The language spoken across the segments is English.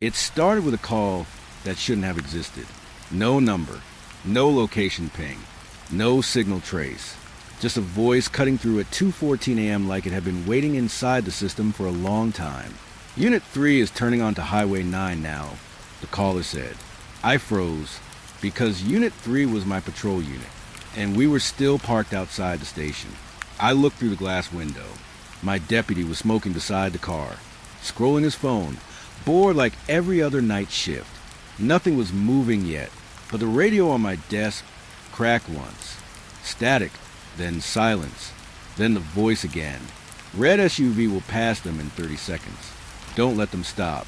It started with a call that shouldn't have existed. No number, no location ping, no signal trace. Just a voice cutting through at 2:14 a.m. like it had been waiting inside the system for a long time. Unit 3 is turning onto Highway 9 now, the caller said. I froze because Unit 3 was my patrol unit, and we were still parked outside the station. I looked through the glass window. My deputy was smoking beside the car, scrolling his phone, bored like every other night shift. Nothing was moving yet, but the radio on my desk cracked once. Static, then silence, then the voice again. Red SUV will pass them in 30 seconds. Don't let them stop.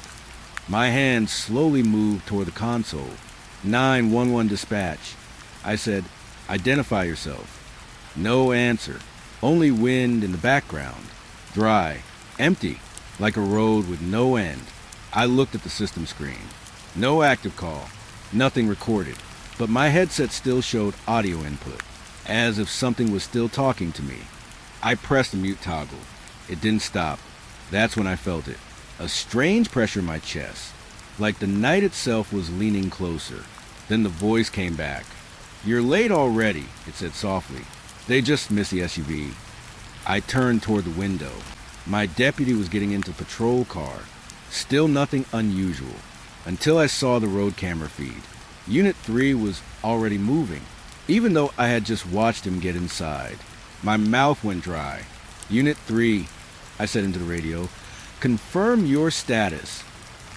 My hand slowly moved toward the console. 911 dispatch. I said, identify yourself. No answer. Only wind in the background. Dry. Empty. Like a road with no end. I looked at the system screen. No active call. Nothing recorded. But my headset still showed audio input, as if something was still talking to me. I pressed the mute toggle. It didn't stop. That's when I felt it. A strange pressure in my chest, like the night itself was leaning closer. Then the voice came back. You're late already, it said softly. They just missed the SUV. I turned toward the window. My deputy was getting into the patrol car. Still nothing unusual, until I saw the road camera feed. Unit 3 was already moving, even though I had just watched him get inside. My mouth went dry. Unit 3, I said into the radio, confirm your status.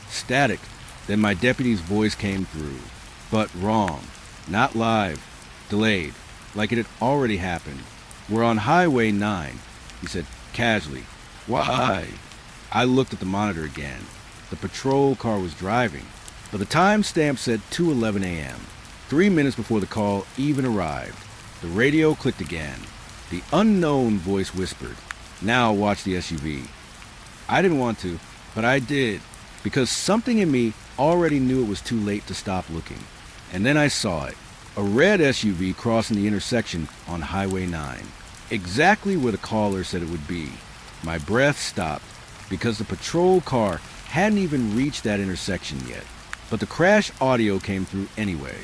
Static. Then my deputy's voice came through. But wrong. Not live. Delayed. Like it had already happened. We're on Highway 9, he said casually. Why? I looked at the monitor again. The patrol car was driving, but the timestamp said 2:11 a.m., 3 minutes before the call even arrived. The radio clicked again. The unknown voice whispered, now watch the SUV. I didn't want to, but I did, because something in me already knew it was too late to stop looking. And then I saw it, a red SUV crossing the intersection on Highway 9, exactly where the caller said it would be. My breath stopped, because the patrol car hadn't even reached that intersection yet. But the crash audio came through anyway.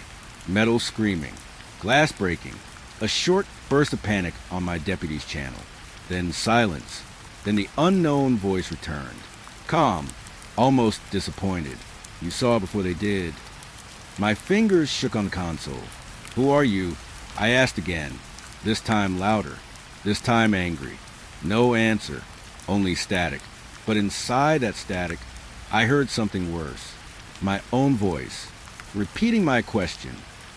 Metal screaming, glass breaking, a short burst of panic on my deputy's channel. Then silence. Then the unknown voice returned. Calm, almost disappointed. You saw before they did. My fingers shook on the console. Who are you? I asked again. This time louder. This time angry. No answer. Only static. But inside that static, I heard something worse. My own voice, repeating my question.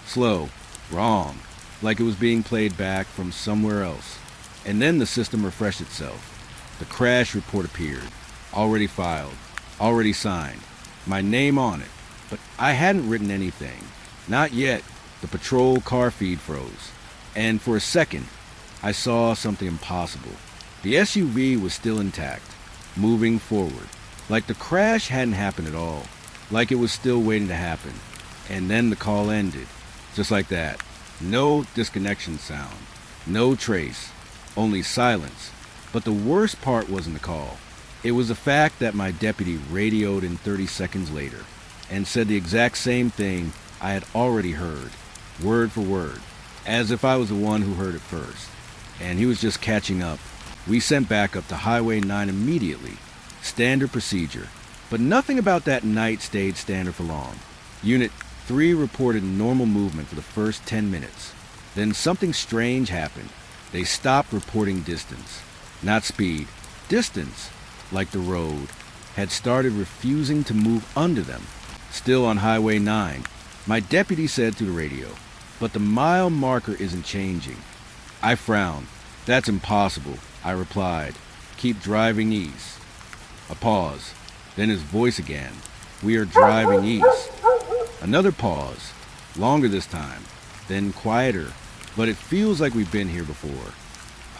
Slow. Wrong. Like it was being played back from somewhere else. And then the system refreshed itself. The crash report appeared. Already filed. Already signed. My name on it. But I hadn't written anything. Not yet. The patrol car feed froze. And for a second, I saw something impossible. The SUV was still intact, moving forward. Like the crash hadn't happened at all. Like it was still waiting to happen. And then the call ended. Just like that. No disconnection sound. No trace. Only silence. But the worst part wasn't the call. It was the fact that my deputy radioed in 30 seconds later and said the exact same thing I had already heard, word for word, as if I was the one who heard it first. And he was just catching up. We sent backup to Highway 9 immediately. Standard procedure. But nothing about that night stayed standard for long. Unit 3 reported normal movement for the first 10 minutes. Then something strange happened. They stopped reporting distance. Not speed. Distance, like the road, had started refusing to move under them. Still on Highway 9, my deputy said through the radio, but the mile marker isn't changing. I frowned. That's impossible, I replied. Keep driving east. A pause. Then his voice again. We are driving east. Another pause. Longer this time. Then quieter. But it feels like we've been here before.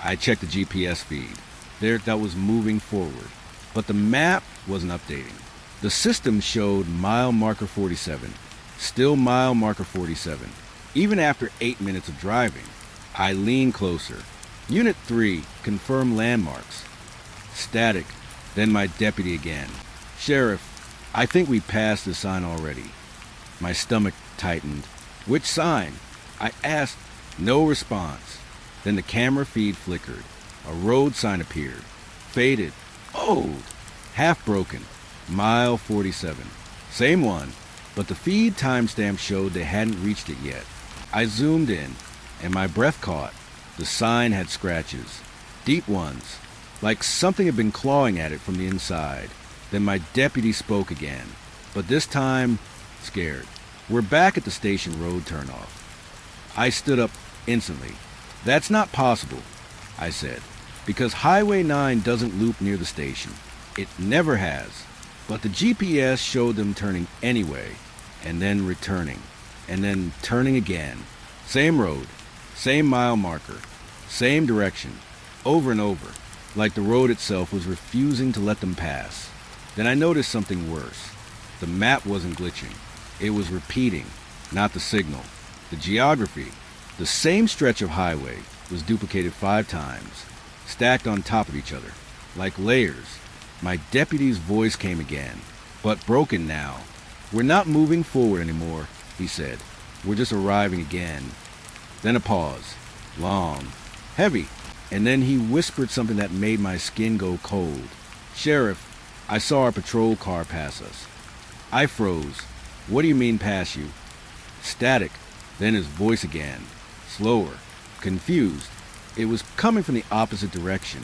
I checked the GPS feed. There, that was moving forward. But the map wasn't updating. The system showed mile marker 47. Still mile marker 47. Even after 8 minutes of driving. I leaned closer. Unit 3, confirm landmarks. Static. Then my deputy again. Sheriff, I think we passed the sign already. My stomach tightened. Which sign? I asked. No response. Then the camera feed flickered. A road sign appeared. Faded. Old. Half broken. Mile 47. Same one, but the feed timestamp showed they hadn't reached it yet. I zoomed in, and my breath caught. The sign had scratches. Deep ones. Like something had been clawing at it from the inside. Then my deputy spoke again. But this time, scared. We're back at the station road turnoff. I stood up instantly. That's not possible, I said, because Highway 9 doesn't loop near the station. It never has. But the GPS showed them turning anyway, and then returning, and then turning again. Same road, same mile marker, same direction, over and over, like the road itself was refusing to let them pass. Then I noticed something worse. The map wasn't glitching. It was repeating, not the signal. The geography, the same stretch of highway, was duplicated 5 times, stacked on top of each other, like layers. My deputy's voice came again, but broken now. We're not moving forward anymore, he said. We're just arriving again. Then a pause. Long. Heavy. And then he whispered something that made my skin go cold. Sheriff, I saw our patrol car pass us. I froze. What do you mean pass you? Static. Then his voice again. Slower. Confused. It was coming from the opposite direction.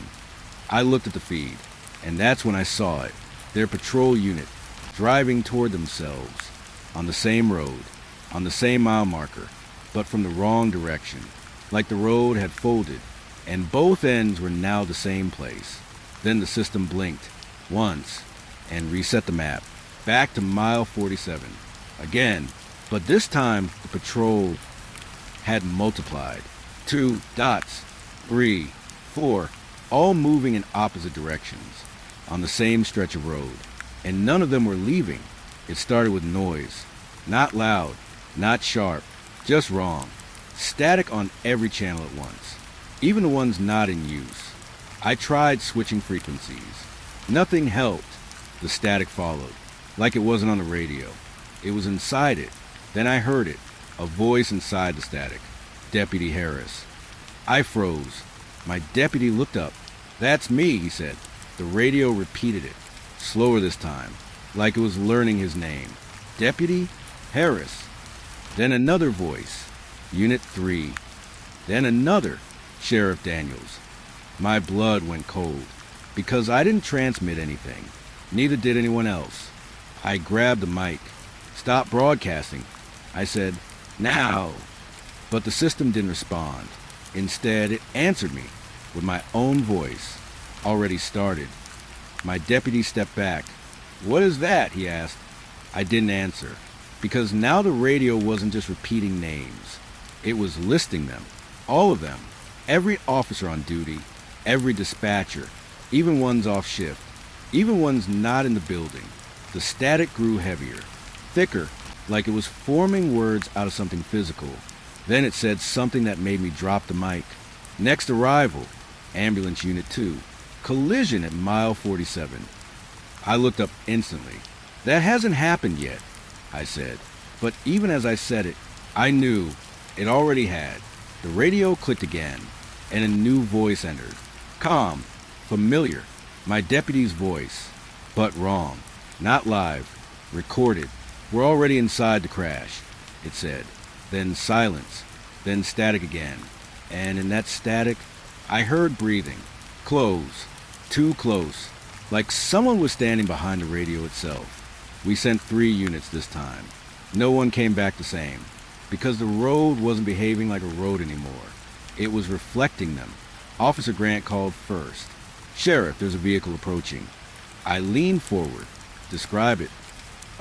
I looked at the feed, and that's when I saw it. Their patrol unit, driving toward themselves, on the same road, on the same mile marker, but from the wrong direction, like the road had folded, and both ends were now the same place. Then the system blinked, once, and reset the map, back to mile 47. Again, but this time the patrol had multiplied. 2 dots, 3, 4, all moving in opposite directions, on the same stretch of road, and none of them were leaving. It started with noise, not loud, not sharp, just wrong. Static on every channel at once, even the ones not in use. I tried switching frequencies. Nothing helped. The static followed, like it wasn't on the radio. It was inside it. Then I heard it, a voice inside the static. Deputy Harris. I froze. My deputy looked up. That's me, he said. The radio repeated it, slower this time, like it was learning his name. Deputy Harris. Then another voice. Unit 3. Then another. Sheriff Daniels. My blood went cold, because I didn't transmit anything. Neither did anyone else. I grabbed the mic. Stop broadcasting. I said, now. But the system didn't respond. Instead, it answered me with my own voice, already started. My deputy stepped back. What is that? He asked. I didn't answer, because now the radio wasn't just repeating names. It was listing them, all of them, every officer on duty, every dispatcher, even ones off shift, even ones not in the building. The static grew heavier, thicker, like it was forming words out of something physical. Then it said something that made me drop the mic. Next arrival, Ambulance Unit 2. Collision at mile 47. I looked up instantly. That hasn't happened yet, I said. But even as I said it, I knew it already had. The radio clicked again, and a new voice entered. Calm, familiar, my deputy's voice, but wrong. Not live, recorded. We're already inside the crash, it said. Then silence, then static again. And in that static, I heard breathing. Close, too close, like someone was standing behind the radio itself. We sent 3 units this time. No one came back the same, because the road wasn't behaving like a road anymore. It was reflecting them. Officer Grant called first. Sheriff, there's a vehicle approaching. I leaned forward. Describe it.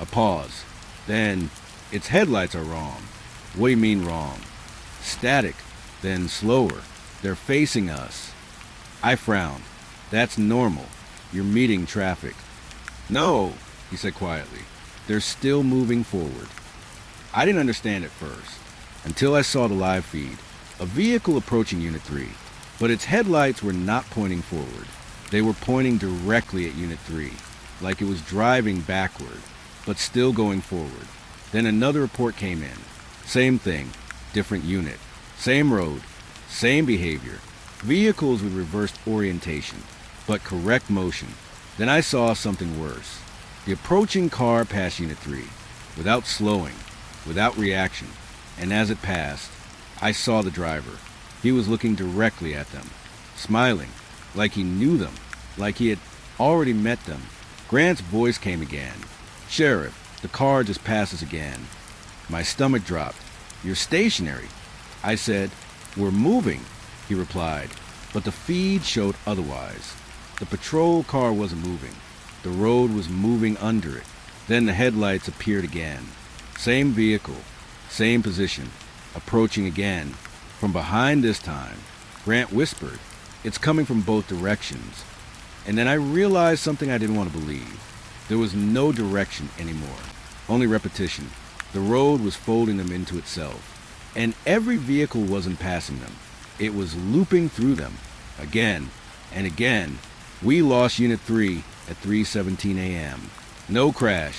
A pause. Then, its headlights are wrong. What do you mean wrong? Static. Then slower. They're facing us. I frowned. That's normal. You're meeting traffic. No, he said quietly. They're still moving forward. I didn't understand at first, until I saw the live feed. A vehicle approaching Unit 3, but its headlights were not pointing forward. They were pointing directly at Unit 3, like it was driving backward. but still going forward. Then another report came in. Same thing, different unit. Same road, same behavior. Vehicles with reversed orientation, but correct motion. Then I saw something worse. The approaching car passed Unit 3, without slowing, without reaction. And as it passed, I saw the driver. He was looking directly at them, smiling, like he knew them, like he had already met them. Grant's voice came again. "Sheriff, the car just passed us again." My stomach dropped. "You're stationary." I said, "We're moving," he replied, but the feed showed otherwise. The patrol car wasn't moving. The road was moving under it. Then the headlights appeared again. Same vehicle, same position, approaching again. From behind this time, Grant whispered, "It's coming from both directions." And then I realized something I didn't want to believe. There was no direction anymore, only repetition. The road was folding them into itself. And every vehicle wasn't passing them. It was looping through them, again and again. We lost Unit 3 at 3:17 a.m. No crash,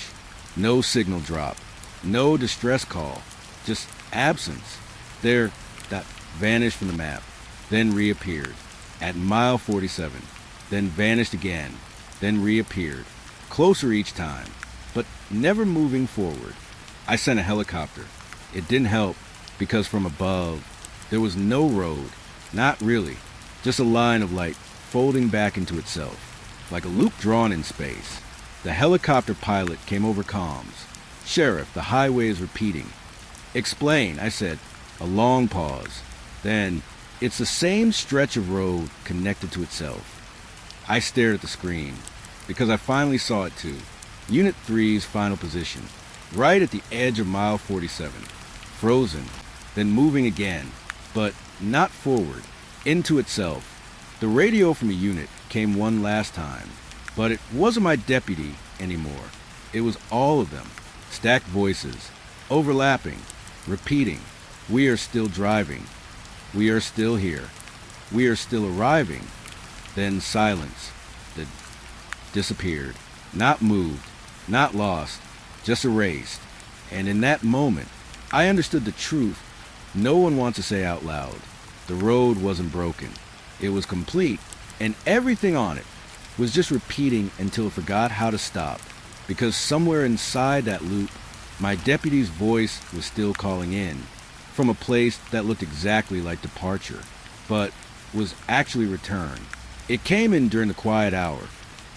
no signal drop, no distress call, just absence. That vanished from the map, then reappeared at mile 47, then vanished again, then reappeared, closer each time, but never moving forward. I sent a helicopter. It didn't help because from above, there was no road, not really, just a line of light folding back into itself, like a loop drawn in space. The helicopter pilot came over comms. "Sheriff, the highway is repeating." "Explain," I said. A long pause. Then, "It's the same stretch of road connected to itself." I stared at the screen, because I finally saw it too. Unit 3's final position, right at the edge of mile 47. Frozen, then moving again, but not forward, into itself. The radio from a unit came one last time, but it wasn't my deputy anymore. It was all of them, stacked voices, overlapping, repeating. "We are still driving. We are still here. We are still arriving." Then silence that disappeared, not moved, not lost, just erased. And in that moment, I understood the truth no one wants to say out loud. The road wasn't broken. It was complete, and everything on it was just repeating until it forgot how to stop, because somewhere inside that loop, my deputy's voice was still calling in, from a place that looked exactly like departure, but was actually return. It came in during the quiet hour,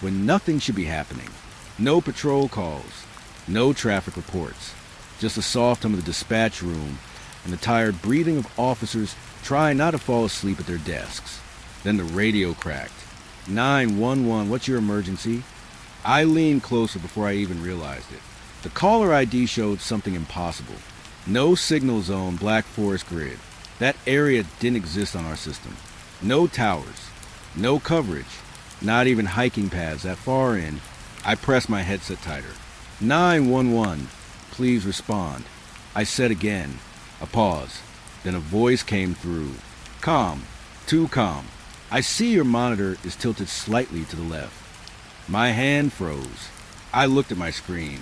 when nothing should be happening. No patrol calls, no traffic reports, just the soft hum of the dispatch room and the tired breathing of officers trying not to fall asleep at their desks. Then the radio cracked. 911, what's your emergency?" I leaned closer before I even realized it. The caller ID showed something impossible. No signal zone Black Forest grid. That area didn't exist on our system. No towers. No coverage. Not even hiking paths that far in. I pressed my headset tighter. 911, please respond." I said again. A pause. Then a voice came through. "Calm. Too calm. I see your monitor is tilted slightly to the left." My hand froze. I looked at my screen.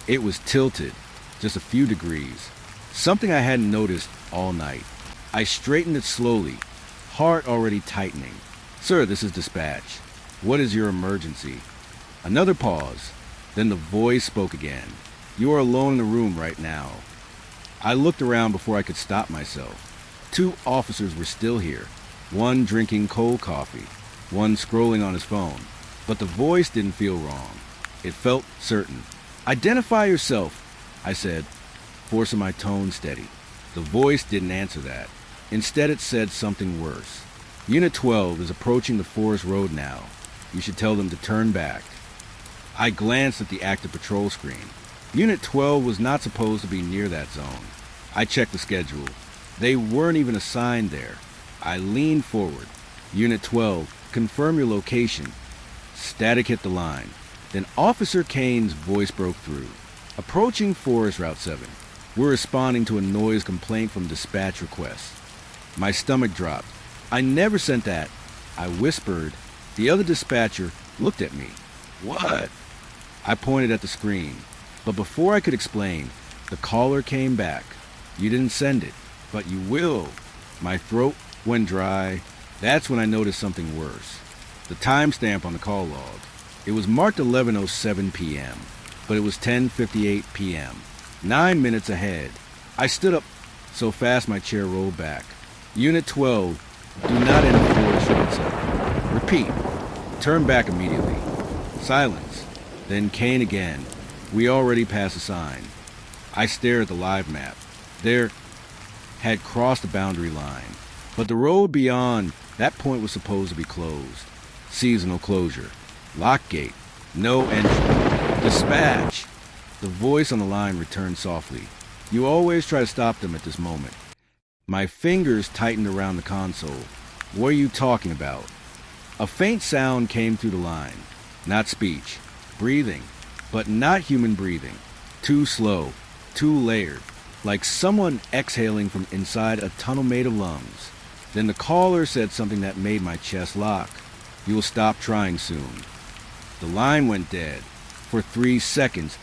It was tilted, just a few degrees. Something I hadn't noticed all night. I straightened it slowly, heart already tightening. "Sir, this is dispatch. What is your emergency?" Another pause. Then the voice spoke again. "You are alone in the room right now." I looked around before I could stop myself. 2 officers were still here. One drinking cold coffee, one scrolling on his phone. But the voice didn't feel wrong. It felt certain. "Identify yourself," I said, forcing my tone steady. The voice didn't answer that. Instead, it said something worse. "Unit 12 is approaching the forest road now. You should tell them to turn back." I glanced at the active patrol screen. Unit 12 was not supposed to be near that zone. I checked the schedule. They weren't even assigned there. I leaned forward. "Unit 12, confirm your location." Static hit the line. Then Officer Kane's voice broke through. "Approaching Forest Route 7. We're responding to a noise complaint from dispatch request." My stomach dropped. "I never sent that," I whispered. The other dispatcher looked at me. "What?" I pointed at the screen. But before I could explain, the caller came back. You didn't send it, but you will. My throat went dry. That's when I noticed something worse. The timestamp on the call log. It was marked 11:07 p.m., but it was 10:58 p.m. 9 minutes ahead. I stood up so fast my chair rolled back. Unit 12, do not enter forward short set. Repeat. Turn back immediately. Silence. Then Kane again. We already passed a sign. I stared at the live map. There had crossed the boundary line, but the road beyond that point was supposed to be closed. Seasonal closure. Lock gate. No entry. Dispatch. The voice on the line returned softly. You always try to stop them at this moment. My fingers tightened around the console. What are you talking about? A faint sound came through the line. Not speech. Breathing. But not human breathing. Too slow. Too layered. Like someone exhaling from inside a tunnel made of lungs. Then the caller said something that made my chest lock. You will stop trying soon. The line went dead. For 3 seconds,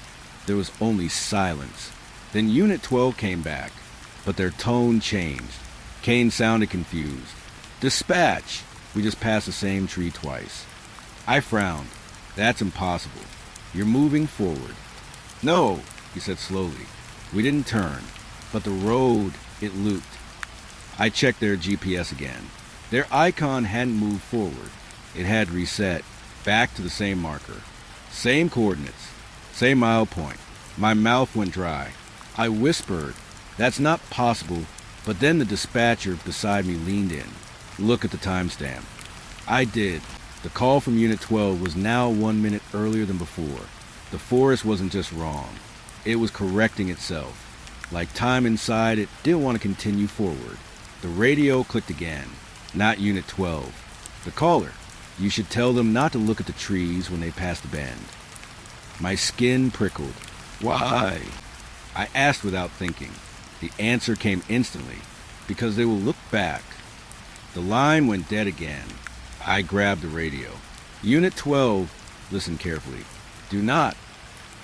there was only silence. Then Unit 12 came back, but their tone changed. Kane sounded confused. Dispatch! We just passed the same tree twice. I frowned. That's impossible. You're moving forward. No, he said slowly. We didn't turn, but the road, it looped. I checked their GPS again. Their icon hadn't moved forward. It had reset, back to the same marker. Same coordinates, same mile point. My mouth went dry. I whispered, that's not possible, but then the dispatcher beside me leaned in. Look at the timestamp. I did. The call from Unit 12 was now 1 minute earlier than before. The forest wasn't just wrong. It was correcting itself. Like time inside, it didn't want to continue forward. The radio clicked again. Not Unit 12. The caller. You should tell them not to look at the trees when they pass the bend. My skin prickled. Why? I asked without thinking. The answer came instantly. Because they will look back. The line went dead again. I grabbed the radio. Unit 12, listen carefully. Do not.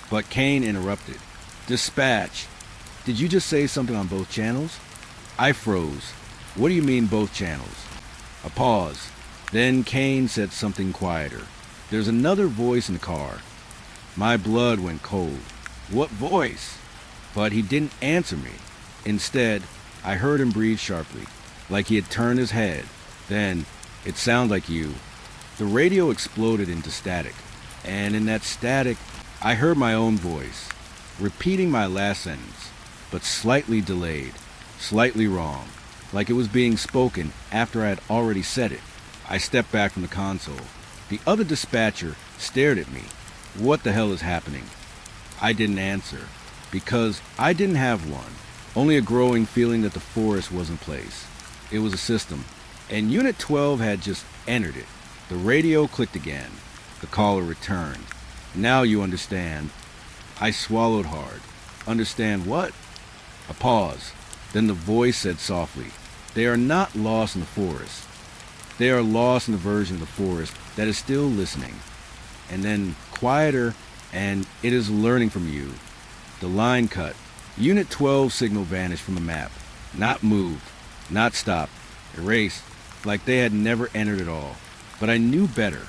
But Kane interrupted. Dispatch. Did you just say something on both channels? I froze. What do you mean both channels? A pause. Then Kane said something quieter. There's another voice in the car. My blood went cold. What voice? But he didn't answer me. Instead, I heard him breathe sharply, like he had turned his head. Then, it sounded like you. The radio exploded into static, and in that static, I heard my own voice, repeating my last sentence, but slightly delayed, slightly wrong, like it was being spoken after I had already said it. I stepped back from the console. The other dispatcher stared at me. What the hell is happening? I didn't answer, because I didn't have one, only a growing feeling that the forest was in place. It was a system, and Unit 12 had just entered it. The radio clicked again. The caller returned. Now you understand. I swallowed hard. Understand what? A pause. Then the voice said softly, they are not lost in the forest. They are lost in the version of the forest that is still listening. And then quieter, and it is learning from you. The line cut. Unit 12 signal vanished from the map. Not moved. Not stopped. Erased. Like they had never entered at all. But I knew better,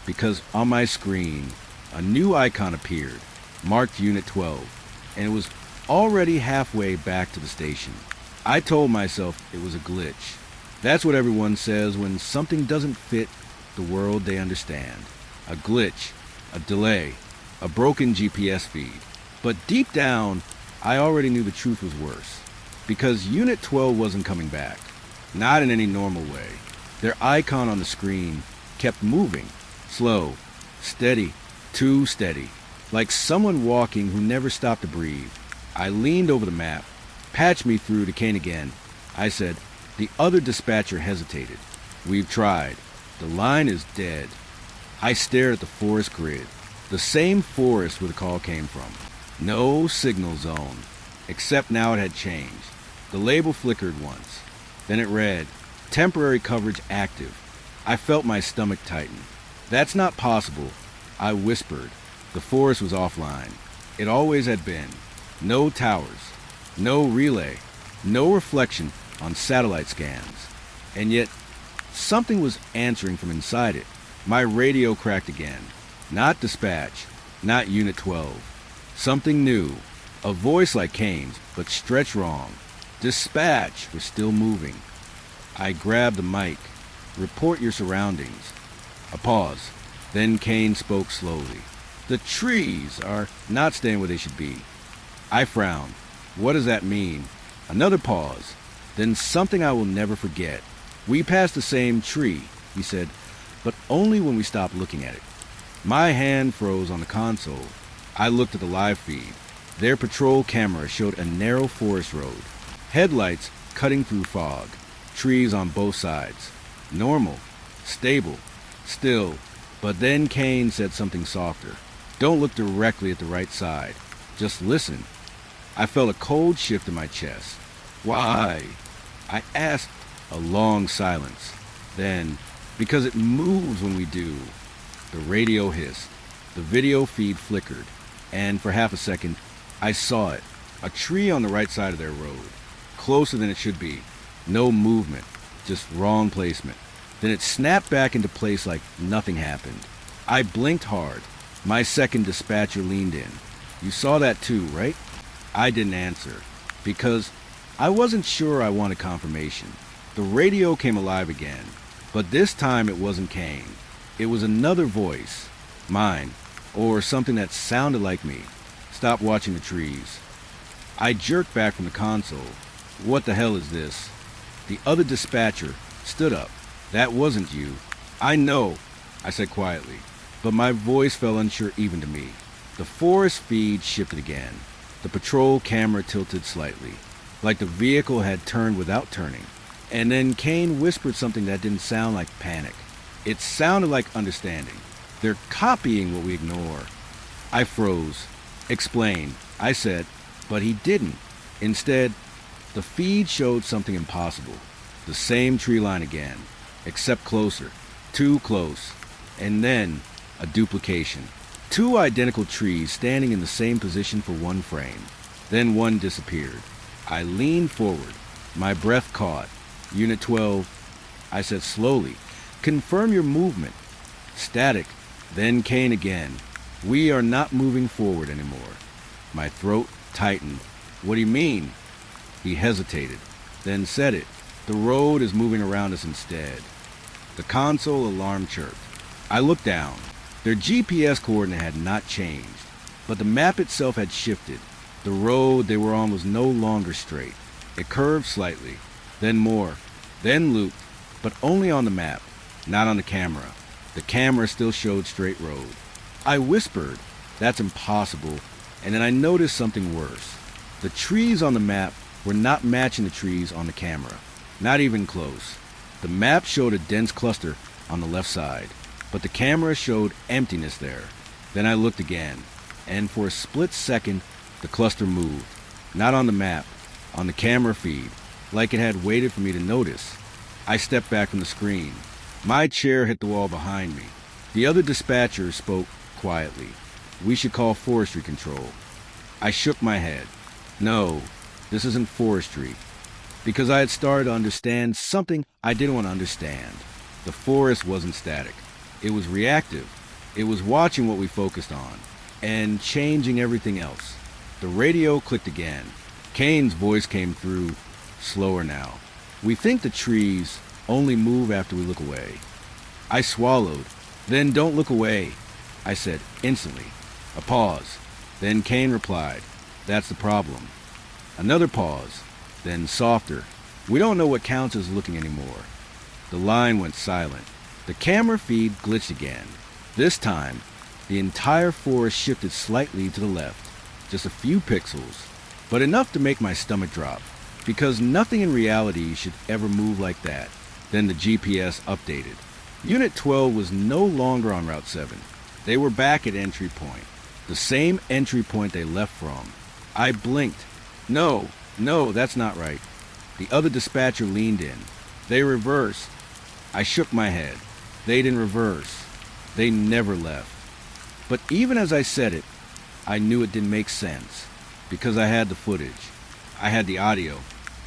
because on my screen, a new icon appeared, marked Unit 12, and it was already halfway back to the station. I told myself it was a glitch. That's what everyone says when something doesn't fit the world they understand. A glitch, a delay, a broken GPS feed. But deep down, I already knew the truth was worse, because Unit 12 wasn't coming back. Not in any normal way. Their icon on the screen kept moving, slow, steady, too steady, like someone walking who never stopped to breathe. I leaned over the map. Patch me through to Kane again. I said. The other dispatcher hesitated. We've tried. The line is dead. I stared at the forest grid, the same forest where the call came from. No signal zone, except now it had changed. The label flickered once. Then it read, temporary coverage active. I felt my stomach tighten. That's not possible. I whispered. The forest was offline. It always had been. No towers, no relay, no reflection on satellite scans. And yet, something was answering from inside it. My radio cracked again. Not dispatch, not Unit 12. Something new. A voice like Kane's, but stretched wrong. Dispatch was still moving. I grabbed the mic. Report your surroundings. A pause. Then Kane spoke slowly. The trees are not staying where they should be. I frowned. What does that mean? Another pause. Then something I will never forget. We passed the same tree, he said, but only when we stopped looking at it. My hand froze on the console. I looked at the live feed. Their patrol camera showed a narrow forest road. Headlights cutting through fog. Trees on both sides. Normal. Stable. Still. But then Kane said something softer. Don't look directly at the right side. Just listen. I felt a cold shift in my chest. Why? I asked. A long silence. Then, because it moves when we do. The radio hissed. The video feed flickered. And for half a second, I saw it. A tree on the right side of their road. Closer than it should be. No movement. Just wrong placement. Then it snapped back into place like nothing happened. I blinked hard. My second dispatcher leaned in. You saw that too, right? I didn't answer. Because I wasn't sure I wanted confirmation. The radio came alive again. But this time it wasn't Kane. It was another voice. Mine. Or something that sounded like me. Stop watching the trees. I jerked back from the console. What the hell is this? The other dispatcher stood up. That wasn't you. I know, I said quietly, but my voice felt unsure even to me. The forest feed shifted again. The patrol camera tilted slightly, like the vehicle had turned without turning. And then Kane whispered something that didn't sound like panic. It sounded like understanding. They're copying what we ignore. I froze. Explain, I said, but he didn't. Instead, the feed showed something impossible. The same tree line again, except closer. Too close. And then, a duplication. Two identical trees standing in the same position for one frame. Then one disappeared. I leaned forward. My breath caught. Unit 12, I said slowly, confirm your movement. Static. Then Kane again. We are not moving forward anymore. My throat tightened. What do you mean? He hesitated, then said it. The road is moving around us instead. The console alarm chirped. I looked down. Their GPS coordinate had not changed, but the map itself had shifted. The road they were on was no longer straight. It curved slightly, then more, then looped, but only on the map, not on the camera. The camera still showed straight road. I whispered, that's impossible, and then I noticed something worse. The trees on the map were not matching the trees on the camera, not even close. The map showed a dense cluster on the left side, but the camera showed emptiness there. Then I looked again, and for a split second, the cluster moved, not on the map, on the camera feed, like it had waited for me to notice. I stepped back from the screen. My chair hit the wall behind me. The other dispatcher spoke quietly. We should call forestry control. I shook my head. No, this isn't forestry. Because I had started to understand something I didn't want to understand. The forest wasn't static. It was reactive. It was watching what we focused on and changing everything else. The radio clicked again. Kane's voice came through, slower now. We think the trees only move after we look away. I swallowed. Then don't look away, I said instantly. A pause. Then Kane replied, that's the problem. Another pause. Then softer. We don't know what counts as looking anymore. The line went silent. The camera feed glitched again. This time, the entire forest shifted slightly to the left. Just a few pixels, but enough to make my stomach drop, because nothing in reality should ever move like that. Then the GPS updated. Unit 12 was no longer on Route 7. They were back at entry point, the same entry point they left from. I blinked. No, that's not right. The other dispatcher leaned in. They reversed. I shook my head. They didn't reverse. They never left. But even as I said it, I knew it didn't make sense. Because I had the footage. I had the audio.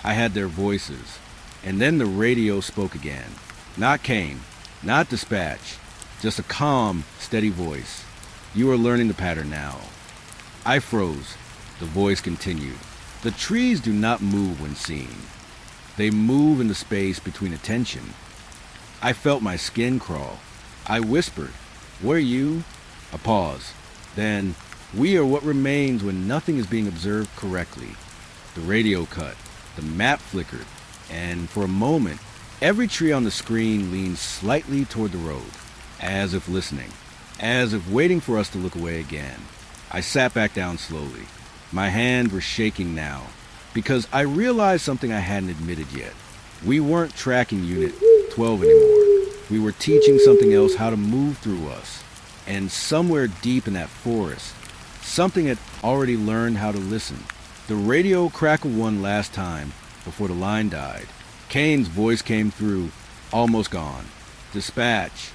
I had their voices. And then the radio spoke again. Not Kane. Not dispatch. Just a calm, steady voice. You are learning the pattern now. I froze. The voice continued. The trees do not move when seen. They move in the space between attention. I felt my skin crawl. I whispered, "Were you?" A pause. Then, "We are what remains when nothing is being observed correctly." The radio cut. The map flickered. And for a moment, every tree on the screen leaned slightly toward the road, as if listening, as if waiting for us to look away again. I sat back down slowly. My hands were shaking now, because I realized something I hadn't admitted yet. We weren't tracking Unit 12 anymore. We were teaching something else how to move through us. And somewhere deep in that forest, something had already learned how to listen. The radio crackled one last time before the line died. Kane's voice came through, almost gone. "Dispatch."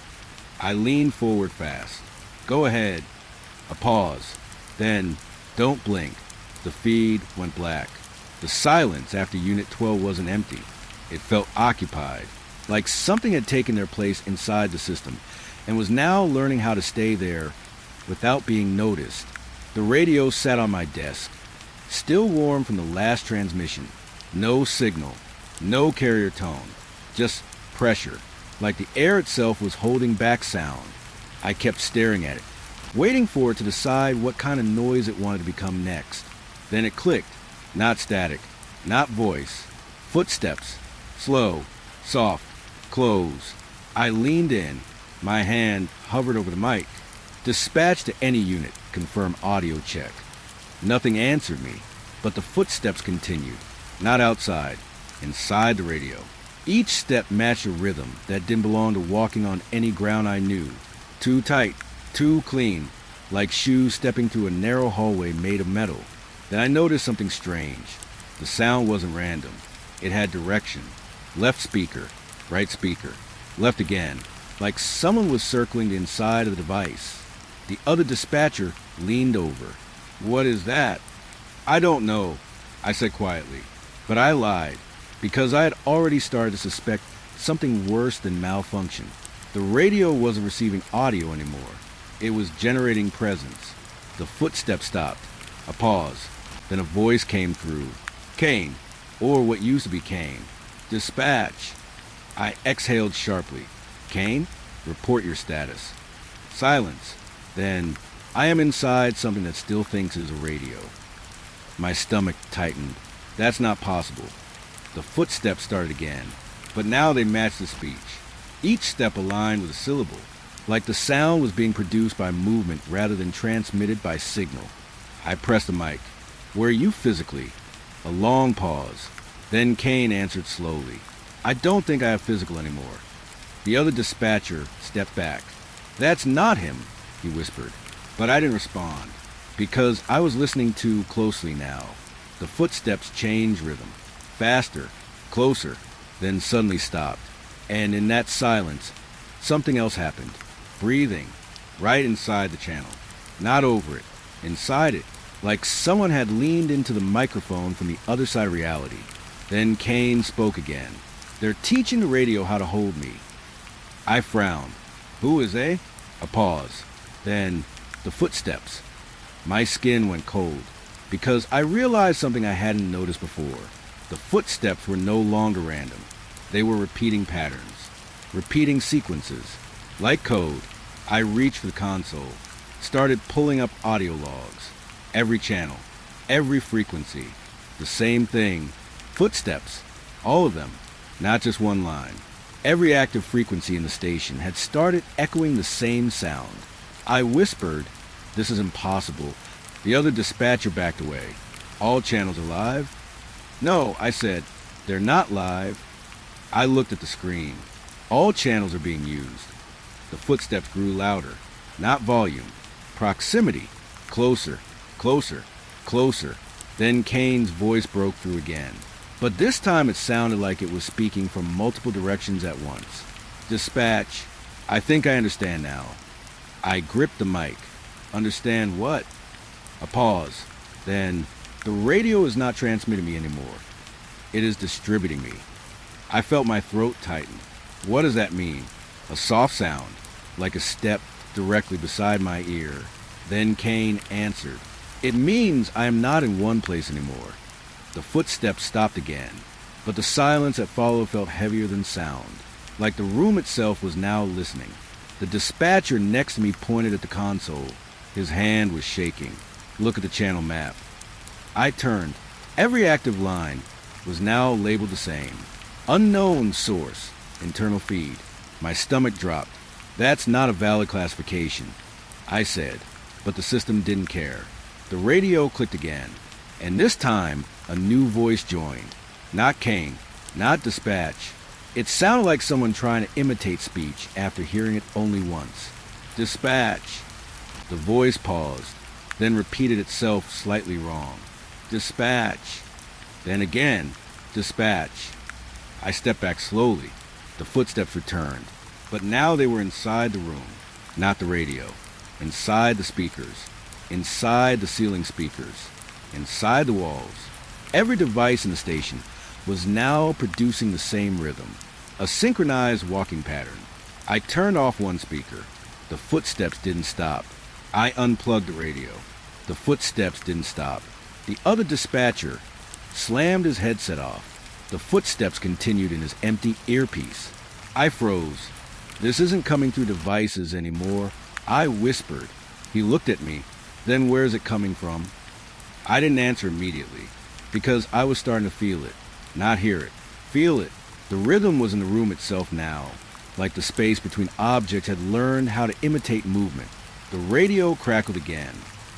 I leaned forward fast. "Go ahead." A pause. Then, "Don't blink." The feed went black. The silence after Unit 12 wasn't empty. It felt occupied, like something had taken their place inside the system and was now learning how to stay there without being noticed. The radio sat on my desk, still warm from the last transmission. No signal, no carrier tone, just pressure, like the air itself was holding back sound. I kept staring at it, waiting for it to decide what kind of noise it wanted to become next. Then it clicked. Not static, not voice. Footsteps. Slow, soft, close. I leaned in. My hand hovered over the mic. "Dispatch to any unit. Confirm audio check." Nothing answered me, but the footsteps continued. Not outside, inside the radio. Each step matched a rhythm that didn't belong to walking on any ground I knew. Too tight, too clean, like shoes stepping through a narrow hallway made of metal. Then I noticed something strange. The sound wasn't random. It had direction. Left speaker, right speaker, left again, like someone was circling the inside of the device. The other dispatcher leaned over. "What is that?" "I don't know," I said quietly. But I lied, because I had already started to suspect something worse than malfunction. The radio wasn't receiving audio anymore. It was generating presence. The footsteps stopped. A pause. Then a voice came through. "Kane," or what used to be Kane. "Dispatch." I exhaled sharply. "Kane, report your status." Silence. Then, "I am inside something that still thinks it is a radio." My stomach tightened. That's not possible. The footsteps started again, but now they matched the speech. Each step aligned with a syllable, like the sound was being produced by movement rather than transmitted by signal. I pressed the mic. "Where are you physically?" A long pause. Then Kane answered slowly. "I don't think I have physical anymore." The other dispatcher stepped back. "That's not him," he whispered. But I didn't respond, because I was listening too closely now. The footsteps changed rhythm. Faster, closer, then suddenly stopped. And in that silence, something else happened. Breathing, right inside the channel. Not over it, inside it, like someone had leaned into the microphone from the other side of reality. Then Kane spoke again. "They're teaching the radio how to hold me." I frowned. "Who is they?" A pause. Then, the footsteps. My skin went cold, because I realized something I hadn't noticed before. The footsteps were no longer random. They were repeating patterns, repeating sequences. Like code, I reached for the console, started pulling up audio logs. Every channel, every frequency, the same thing. Footsteps, all of them, not just one line. Every active frequency in the station had started echoing the same sound. I whispered, "This is impossible." The other dispatcher backed away. "All channels are live?" "No," I said, "they're not live." I looked at the screen. All channels are being used. The footsteps grew louder. Not volume. Proximity. Closer, closer, closer. Then Kane's voice broke through again. But this time it sounded like it was speaking from multiple directions at once. "Dispatch, I think I understand now." I gripped the mic. "Understand what?" A pause. Then, the radio is not transmitting me anymore. It is distributing me. I felt my throat tighten. What does that mean? A soft sound, like a step directly beside my ear. Then Kane answered. It means I am not in one place anymore. The footsteps stopped again, but the silence that followed felt heavier than sound, like the room itself was now listening. The dispatcher next to me pointed at the console. His hand was shaking. Look at the channel map. I turned. Every active line was now labeled the same. Unknown source, internal feed. My stomach dropped. That's not a valid classification, I said, but the system didn't care. The radio clicked again, and this time a new voice joined. Not Kane, not dispatch. It sounded like someone trying to imitate speech after hearing it only once. Dispatch. The voice paused, then repeated itself slightly wrong. Dispatch. Then again, dispatch. I stepped back slowly. The footsteps returned, but now they were inside the room, not the radio. Inside the speakers, inside the ceiling speakers, inside the walls. Every device in the station was now producing the same rhythm, a synchronized walking pattern. I turned off one speaker. The footsteps didn't stop. I unplugged the radio. The footsteps didn't stop. The other dispatcher slammed his headset off. The footsteps continued in his empty earpiece. I froze. This isn't coming through devices anymore. I whispered. He looked at me. Then where's it coming from? I didn't answer immediately, because I was starting to feel it, not hear it. Feel it. The rhythm was in the room itself now, like the space between objects had learned how to imitate movement. The radio crackled again.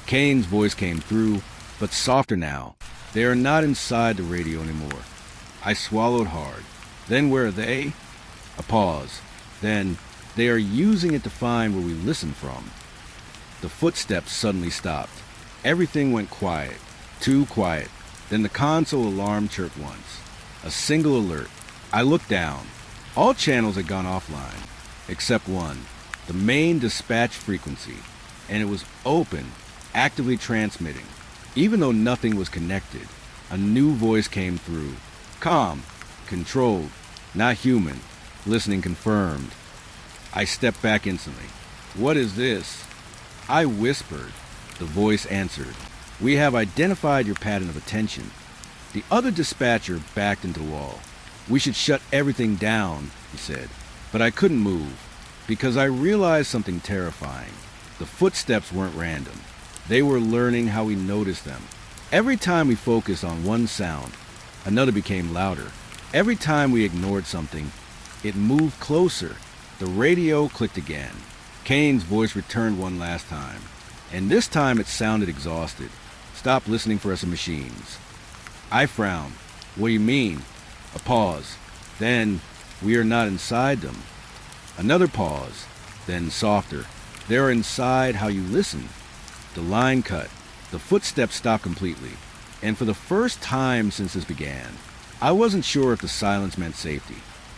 Kane's voice came through, but softer now. They are not inside the radio anymore. I swallowed hard. Then where are they? A pause. Then, they are using it to find where we listen from. The footsteps suddenly stopped. Everything went quiet. Too quiet. Then the console alarm chirped once. A single alert. I looked down. All channels had gone offline, except one, the main dispatch frequency, and it was open, actively transmitting. Even though nothing was connected, a new voice came through. Calm, controlled, not human. Listening confirmed. I stepped back instantly. What is this? I whispered. The voice answered. We have identified your pattern of attention. The other dispatcher backed into the wall. We should shut everything down, he said. But I couldn't move, because I realized something terrifying. The footsteps weren't random. They were learning how we noticed them. Every time we focused on one sound, another became louder. Every time we ignored something, it moved closer. The radio clicked again. Kane's voice returned one last time, and this time it sounded exhausted. Stop listening for us in machines. I frowned. What do you mean? A pause. Then, we are not inside them. Another pause. Then softer. They're inside how you listen. The line cut. The footsteps stopped completely. And for the first time since this began, I wasn't sure if the silence meant safety,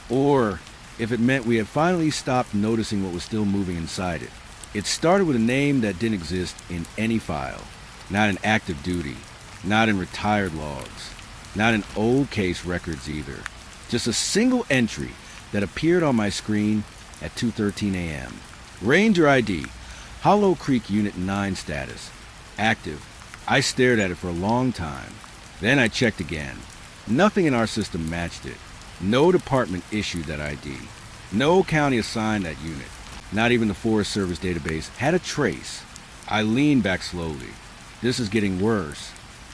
or if it meant we had finally stopped noticing what was still moving inside it. It started with a name that didn't exist in any file. Not in active duty. Not in retired logs. Not in old case records either. Just a single entry that appeared on my screen at 2:13 a.m. Ranger ID, Hollow Creek Unit 9 status, active. I stared at it for a long time. Then I checked again. Nothing in our system matched it. No department issued that ID. No county assigned that unit. Not even the Forest Service database had a trace. I leaned back slowly. This is getting worse.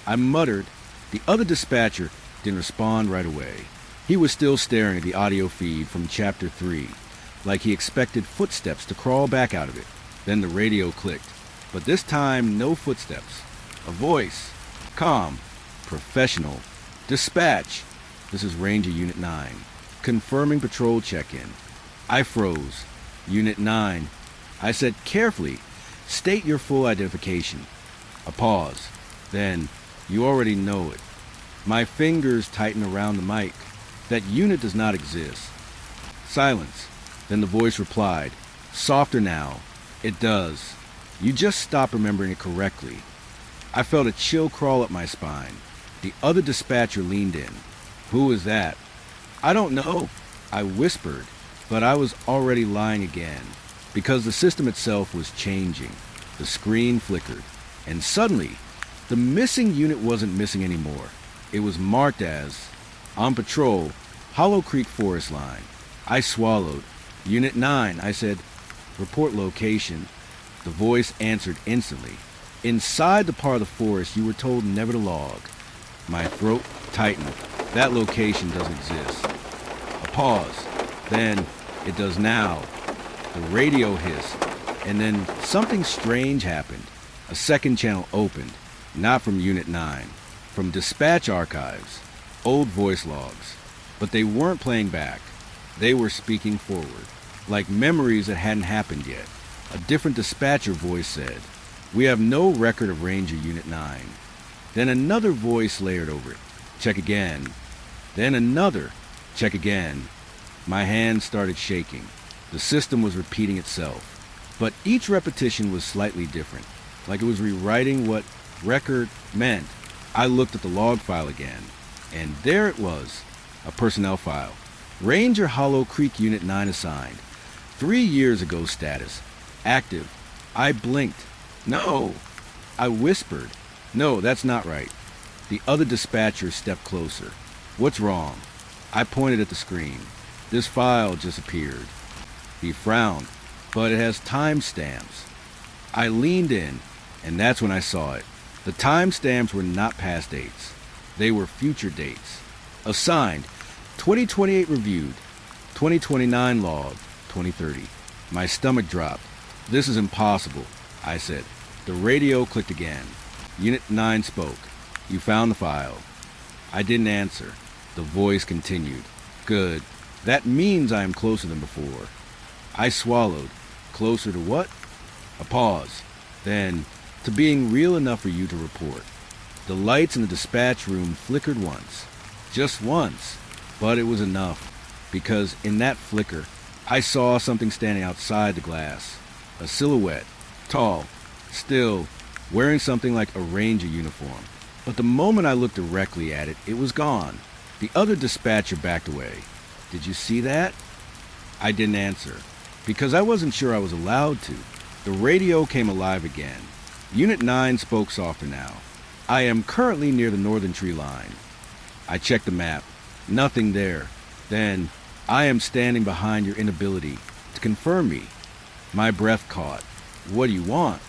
I muttered. The other dispatcher didn't respond right away. He was still staring at the audio feed from Chapter 3, like he expected footsteps to crawl back out of it. Then the radio clicked, but this time no footsteps. A voice. Calm. Professional. Dispatch. This is Ranger Unit 9. Confirming patrol check-in. I froze. Unit 9. I said carefully, state your full identification. A pause. Then, you already know it. My fingers tighten around the mic. That unit does not exist. Silence. Then the voice replied, softer now. It does. You just stopped remembering it correctly. I felt a chill crawl up my spine. The other dispatcher leaned in. Who was that? I don't know, I whispered, but I was already lying again, because the system itself was changing. The screen flickered, and suddenly, the missing unit wasn't missing anymore. It was marked as, on patrol, Hollow Creek Forest Line. I swallowed. Unit 9, I said. Report location. The voice answered instantly. Inside the part of the forest you were told never to log. My throat tightened. That location doesn't exist. A pause. Then, it does now. The radio hissed. And then something strange happened. A second channel opened. Not from Unit 9. From dispatch archives. Old voice logs. But they weren't playing back. They were speaking forward. Like memories that hadn't happened yet. A different dispatcher voice said, "We have no record of Ranger Unit 9. Then another voice layered over it. Check again. Then another. Check again. My hands started shaking. The system was repeating itself. But each repetition was slightly different. Like it was rewriting what record meant. I looked at the log file again. And there it was. A personnel file. Ranger Hollow Creek Unit 9 assigned. 3 years ago status. Active. I blinked. No. I whispered. No, that's not right. The other dispatcher stepped closer. What's wrong? I pointed at the screen. This file just appeared. He frowned, but it has timestamps. I leaned in, and that's when I saw it. The timestamps were not past dates. They were future dates. Assigned, 2028 reviewed, 2029 logged, 2030. My stomach dropped. This is impossible, I said. The radio clicked again. Unit 9 spoke. You found the file. I didn't answer. The voice continued. Good. That means I am closer than before. I swallowed. Closer to what? A pause. Then, to being real enough for you to report. The lights in the dispatch room flickered once. Just once. But it was enough. Because in that flicker, I saw something standing outside the glass. A silhouette. Tall. Still. Wearing something like a ranger uniform. But the moment I looked directly at it, it was gone. The other dispatcher backed away. Did you see that? I didn't answer. Because I wasn't sure I was allowed to. The radio came alive again. Unit 9 spoke softer now. I am currently near the northern tree line. I checked the map. Nothing there. Then, I am standing behind your inability to confirm me. My breath caught. What do you want?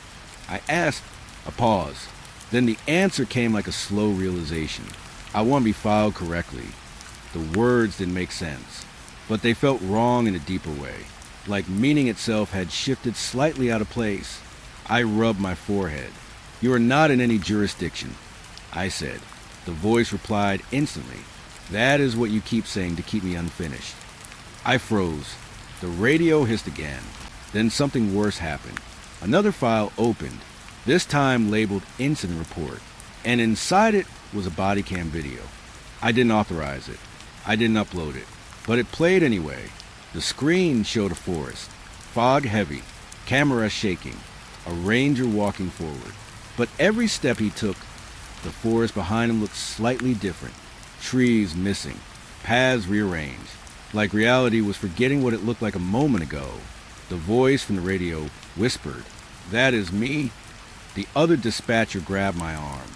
I asked. A pause. Then the answer came like a slow realization. I want to be filed correctly. The words didn't make sense, but they felt wrong in a deeper way, like meaning itself had shifted slightly out of place. I rubbed my forehead. You are not in any jurisdiction, I said. The voice replied instantly. That is what you keep saying to keep me unfinished. I froze. The radio hissed again. Then something worse happened. Another file opened, this time labeled Incident Report, and inside it was a body cam video. I didn't authorize it. I didn't upload it, but it played anyway. The screen showed a forest, fog heavy, camera shaking, a ranger walking forward. But every step he took, the forest behind him looked slightly different. Trees missing, paths rearranged, like reality was forgetting what it looked like a moment ago. The voice from the radio whispered, "That is me." The other dispatcher grabbed my arm.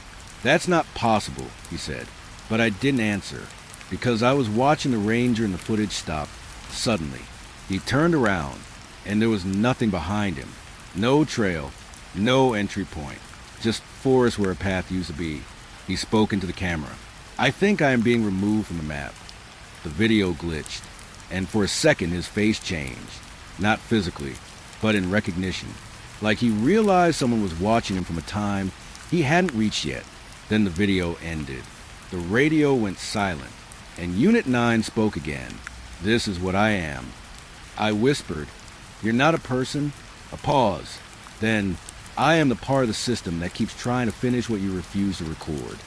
"That's not possible," he said, but I didn't answer, because I was watching the ranger and the footage stop. Suddenly, he turned around, and there was nothing behind him. No trail, no entry point, just forest where a path used to be. He spoke into the camera. "I think I am being removed from the map." The video glitched, and for a second his face changed, not physically, but in recognition. Like he realized someone was watching him from a time he hadn't reached yet. Then the video ended. The radio went silent, and Unit 9 spoke again. "This is what I am." I whispered, "You're not a person?" A pause. Then, "I am the part of the system that keeps trying to finish what you refuse to record."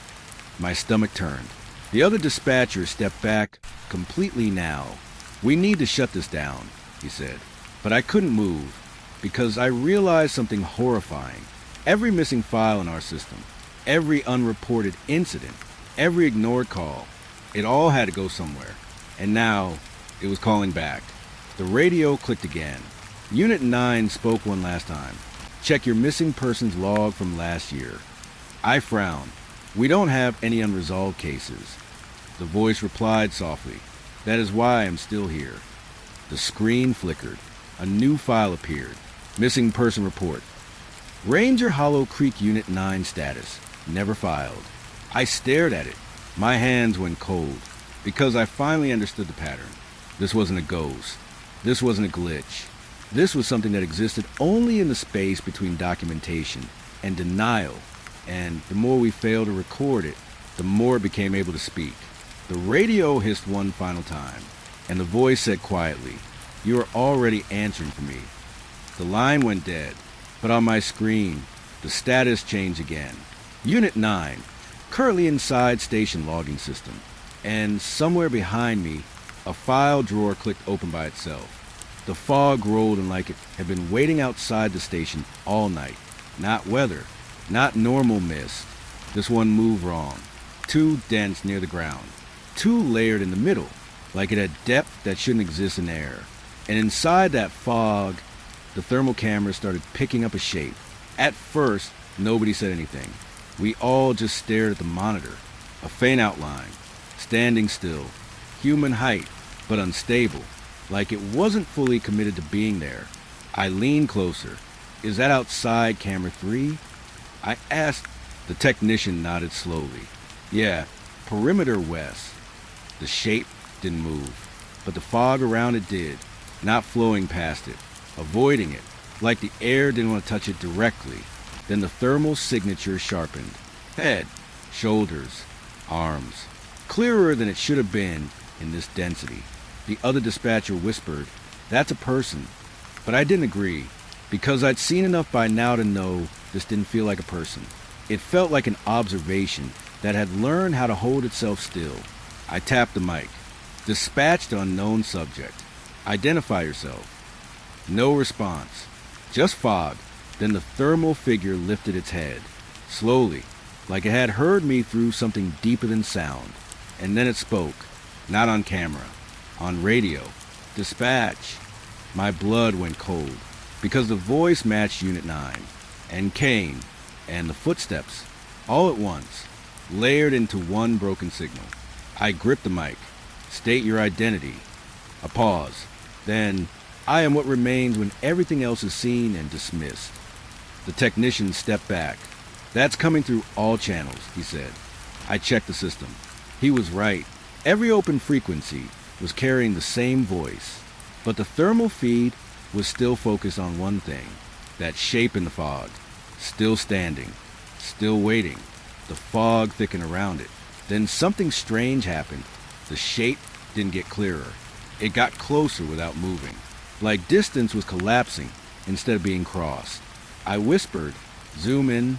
My stomach turned. The other dispatcher stepped back completely now. "We need to shut this down," he said. But I couldn't move, because I realized something horrifying. Every missing file in our system, Every unreported incident, every ignored call, it all had to go somewhere. And now, it was calling back. The radio clicked again. Unit 9 spoke one last time. Check your missing persons log from last year. I frowned. We don't have any unresolved cases. The voice replied softly. That is why I'm still here. The screen flickered. A new file appeared. Missing person report. Ranger Hollow Creek Unit 9 status. Never filed. I stared at it. My hands went cold, because I finally understood the pattern. This wasn't a ghost. This wasn't a glitch. This was something that existed only in the space between documentation and denial, and the more we failed to record it, the more it became able to speak. The radio hissed one final time, and the voice said quietly, "You are already answering for me." The line went dead, but on my screen, the status changed again. Unit 9, currently inside station logging system, and somewhere behind me, a file drawer clicked open by itself. The fog rolled in like it had been waiting outside the station all night. Not weather, not normal mist. This one moved wrong. Too dense near the ground. Too layered in the middle, like it had depth that shouldn't exist in air. And inside that fog, the thermal camera started picking up a shape. At first, nobody said anything. We all just stared at the monitor. A faint outline, standing still, human height, but unstable, like it wasn't fully committed to being there. I leaned closer. Is that outside camera 3? I asked. The technician nodded slowly. Yeah, perimeter west. The shape didn't move, but the fog around it did, not flowing past it, avoiding it, like the air didn't want to touch it directly. Then the thermal signature sharpened. Head, shoulders, arms. Clearer than it should have been in this density. The other dispatcher whispered, "That's a person." But I didn't agree, because I'd seen enough by now to know this didn't feel like a person. It felt like an observation that had learned how to hold itself still. I tapped the mic. Dispatched unknown subject. Identify yourself. No response. Just fog. Then the thermal figure lifted its head. Slowly, like it had heard me through something deeper than sound. And then it spoke. Not on camera. On radio. Dispatch. My blood went cold, because the voice matched Unit 9. And came. And the footsteps. All at once. Layered into one broken signal. I gripped the mic. State your identity. A pause. Then, I am what remains when everything else is seen and dismissed. The technician stepped back. That's coming through all channels, he said. I checked the system. He was right. Every open frequency was carrying the same voice, but the thermal feed was still focused on one thing, that shape in the fog. Still standing. Still waiting. The fog thickened around it. Then something strange happened. The shape didn't get clearer. It got closer without moving, like distance was collapsing instead of being crossed. I whispered, "Zoom in."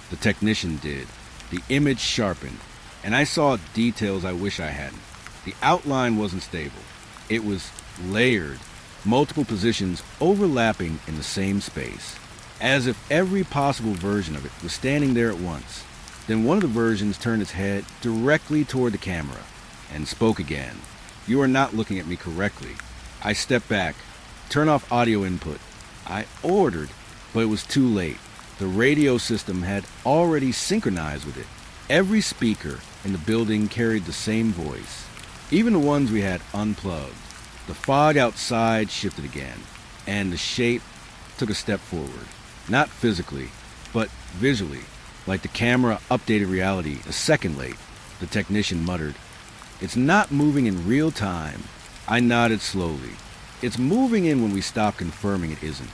The technician did. The image sharpened, and I saw details I wish I hadn't. The outline wasn't stable. It was layered, multiple positions overlapping in the same space, as if every possible version of it was standing there at once. Then one of the versions turned its head directly toward the camera and spoke again. "You are not looking at me correctly." I stepped back. "Turn off audio input." I ordered, but it was too late. The radio system had already synchronized with it. Every speaker in the building carried the same voice, even the ones we had unplugged. The fog outside shifted again, and the shape took a step forward. Not physically, but visually. Like the camera updated reality a second late. The technician muttered, "It's not moving in real time." I nodded slowly. "It's moving in when we stop confirming it isn't."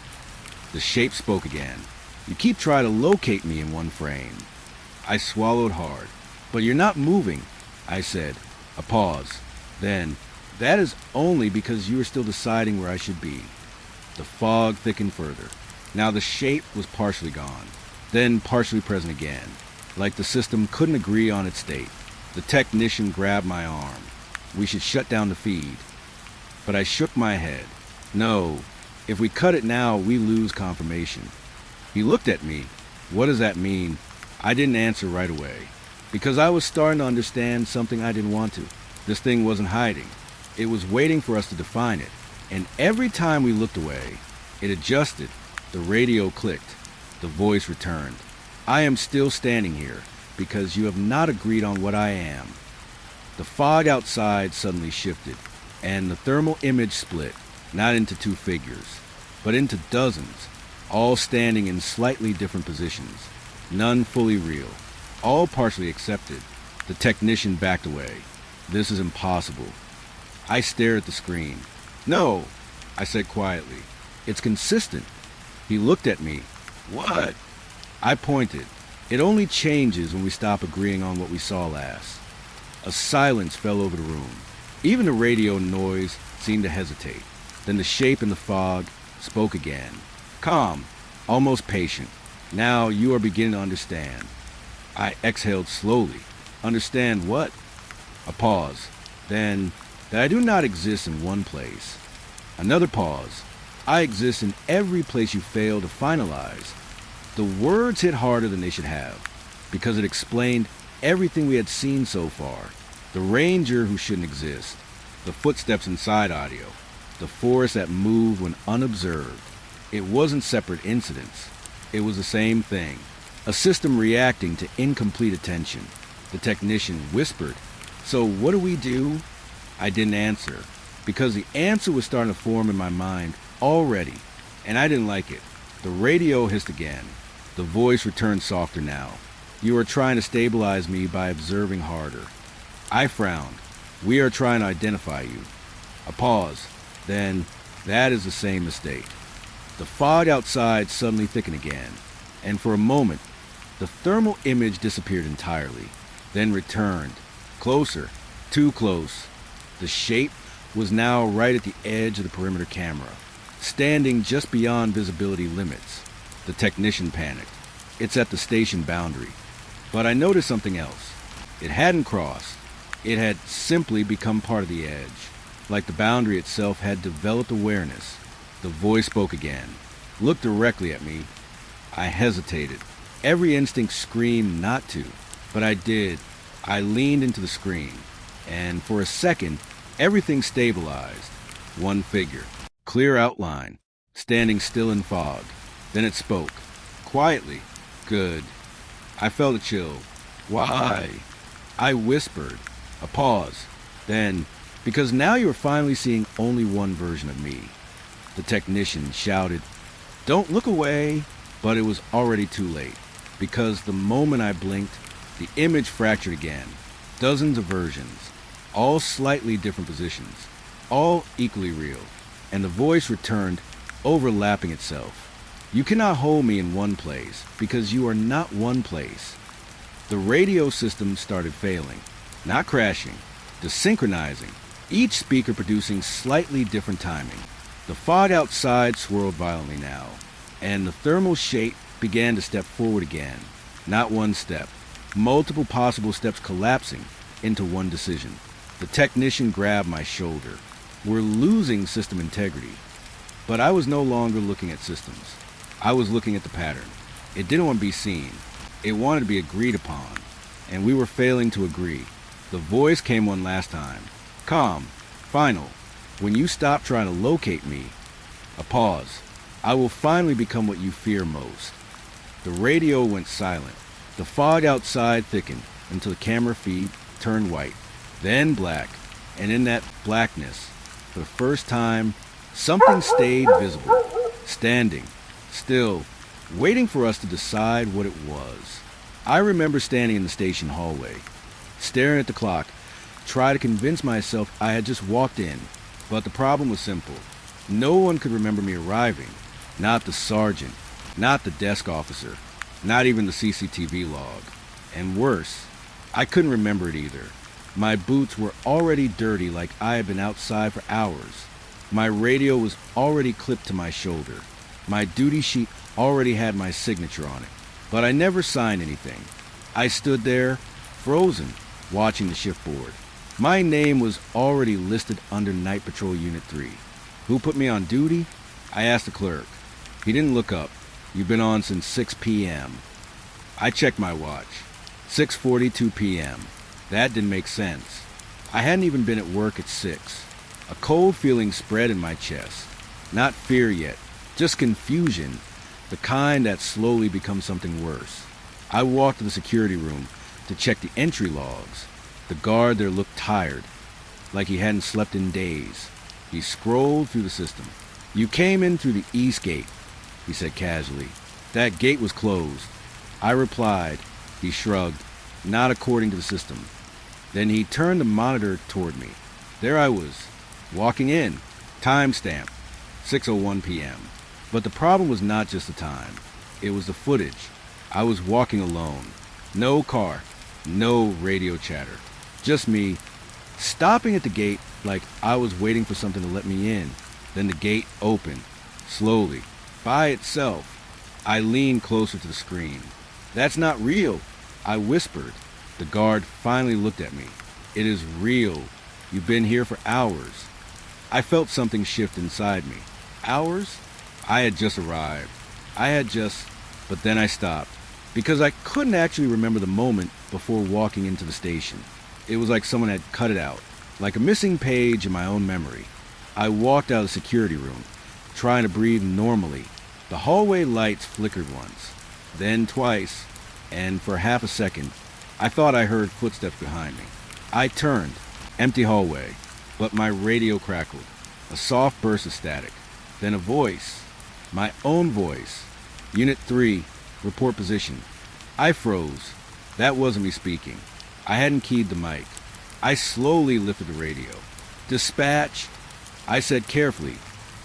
The shape spoke again. "You keep trying to locate me in one frame." I swallowed hard. "But you're not moving," I said. A pause. Then, "That is only because you are still deciding where I should be." The fog thickened further. Now the shape was partially gone, then partially present again, like the system couldn't agree on its state. The technician grabbed my arm. "We should shut down the feed." But I shook my head. "No, if we cut it now, we lose confirmation." He looked at me. "What does that mean?" I didn't answer right away, because I was starting to understand something I didn't want to. This thing wasn't hiding. It was waiting for us to define it. And every time we looked away, it adjusted. The radio clicked. The voice returned. I am still standing here, because you have not agreed on what I am. The fog outside suddenly shifted, and the thermal image split, not into two figures, but into dozens, all standing in slightly different positions, none fully real, all partially accepted. The technician backed away. This is impossible. I stared at the screen. No, I said quietly. It's consistent. He looked at me. What? I pointed. It only changes when we stop agreeing on what we saw last. A silence fell over the room. Even the radio noise seemed to hesitate. Then the shape in the fog spoke again. Calm, almost patient. Now you are beginning to understand. I exhaled slowly. Understand what? A pause. Then, that I do not exist in one place. Another pause. I exist in every place you fail to finalize. The words hit harder than they should have, because it explained everything we had seen so far. The ranger who shouldn't exist, the footsteps inside audio, the force that moved when unobserved. It wasn't separate incidents. It was the same thing. A system reacting to incomplete attention. The technician whispered, "So what do we do?" I didn't answer, because the answer was starting to form in my mind already, and I didn't like it. The radio hissed again. The voice returned softer now. "You are trying to stabilize me by observing harder." I frowned. "We are trying to identify you." A pause. Then, "That is the same mistake." The fog outside suddenly thickened again, and for a moment, the thermal image disappeared entirely, then returned. Closer. Too close. The shape was now right at the edge of the perimeter camera, standing just beyond visibility limits. The technician panicked. "It's at the station boundary." But I noticed something else. It hadn't crossed. It had simply become part of the edge, like the boundary itself had developed awareness. The voice spoke again. Looked directly at me. I hesitated. Every instinct screamed not to, but I did. I leaned into the screen, and for a second, everything stabilized. One figure, clear outline, standing still in fog. Then it spoke, quietly. "Good." I felt a chill. "Why?" I whispered. A pause. Then, "Because now you're finally seeing only one version of me." The technician shouted, "Don't look away!" But it was already too late, because the moment I blinked, the image fractured again. Dozens of versions, all slightly different positions, all equally real, and the voice returned, overlapping itself. "You cannot hold me in one place, because you are not one place." The radio system started failing, not crashing, desynchronizing, each speaker producing slightly different timing. The fog outside swirled violently now, and the thermal shape began to step forward again. Not one step, multiple possible steps collapsing into one decision. The technician grabbed my shoulder. "We're losing system integrity." But I was no longer looking at systems. I was looking at the pattern. It didn't want to be seen. It wanted to be agreed upon, and we were failing to agree. The voice came one last time. Calm, final. "When you stop trying to locate me." A pause. "I will finally become what you fear most." The radio went silent. The fog outside thickened until the camera feed turned white, then black, and in that blackness, for the first time, something stayed visible, standing, still, waiting for us to decide what it was. I remember standing in the station hallway, staring at the clock, trying to convince myself I had just walked in, but the problem was simple. No one could remember me arriving, not the sergeant, not the desk officer, not even the CCTV log. And worse, I couldn't remember it either. My boots were already dirty like I had been outside for hours. My radio was already clipped to my shoulder. My duty sheet already had my signature on it, but I never signed anything. I stood there, frozen, watching the shift board. My name was already listed under Night Patrol Unit 3. Who put me on duty? I asked the clerk. He didn't look up. "You've been on since 6 p.m. I checked my watch. 6:42 p.m. That didn't make sense. I hadn't even been at work at 6. A cold feeling spread in my chest. Not fear yet, just confusion, the kind that slowly becomes something worse. I walked to the security room to check the entry logs. The guard there looked tired, like he hadn't slept in days. He scrolled through the system. "You came in through the east gate," he said casually. "That gate was closed." I replied. He shrugged. "Not according to the system." Then he turned the monitor toward me. There I was, walking in. Timestamp, 6:01 p.m. But the problem was not just the time. It was the footage. I was walking alone. No car. No radio chatter. Just me, stopping at the gate like I was waiting for something to let me in. Then the gate opened, slowly, by itself. I leaned closer to the screen. "That's not real," I whispered. The guard finally looked at me. "It is real. You've been here for hours." I felt something shift inside me. Hours? I had just arrived. But then I stopped, because I couldn't actually remember the moment before walking into the station. It was like someone had cut it out, like a missing page in my own memory. I walked out of the security room, trying to breathe normally. The hallway lights flickered once, then twice, and for half a second, I thought I heard footsteps behind me. I turned, empty hallway, but my radio crackled, a soft burst of static. Then a voice, my own voice. "Unit 3, report position." I froze. That wasn't me speaking. I hadn't keyed the mic. I slowly lifted the radio. "Dispatch," I said carefully.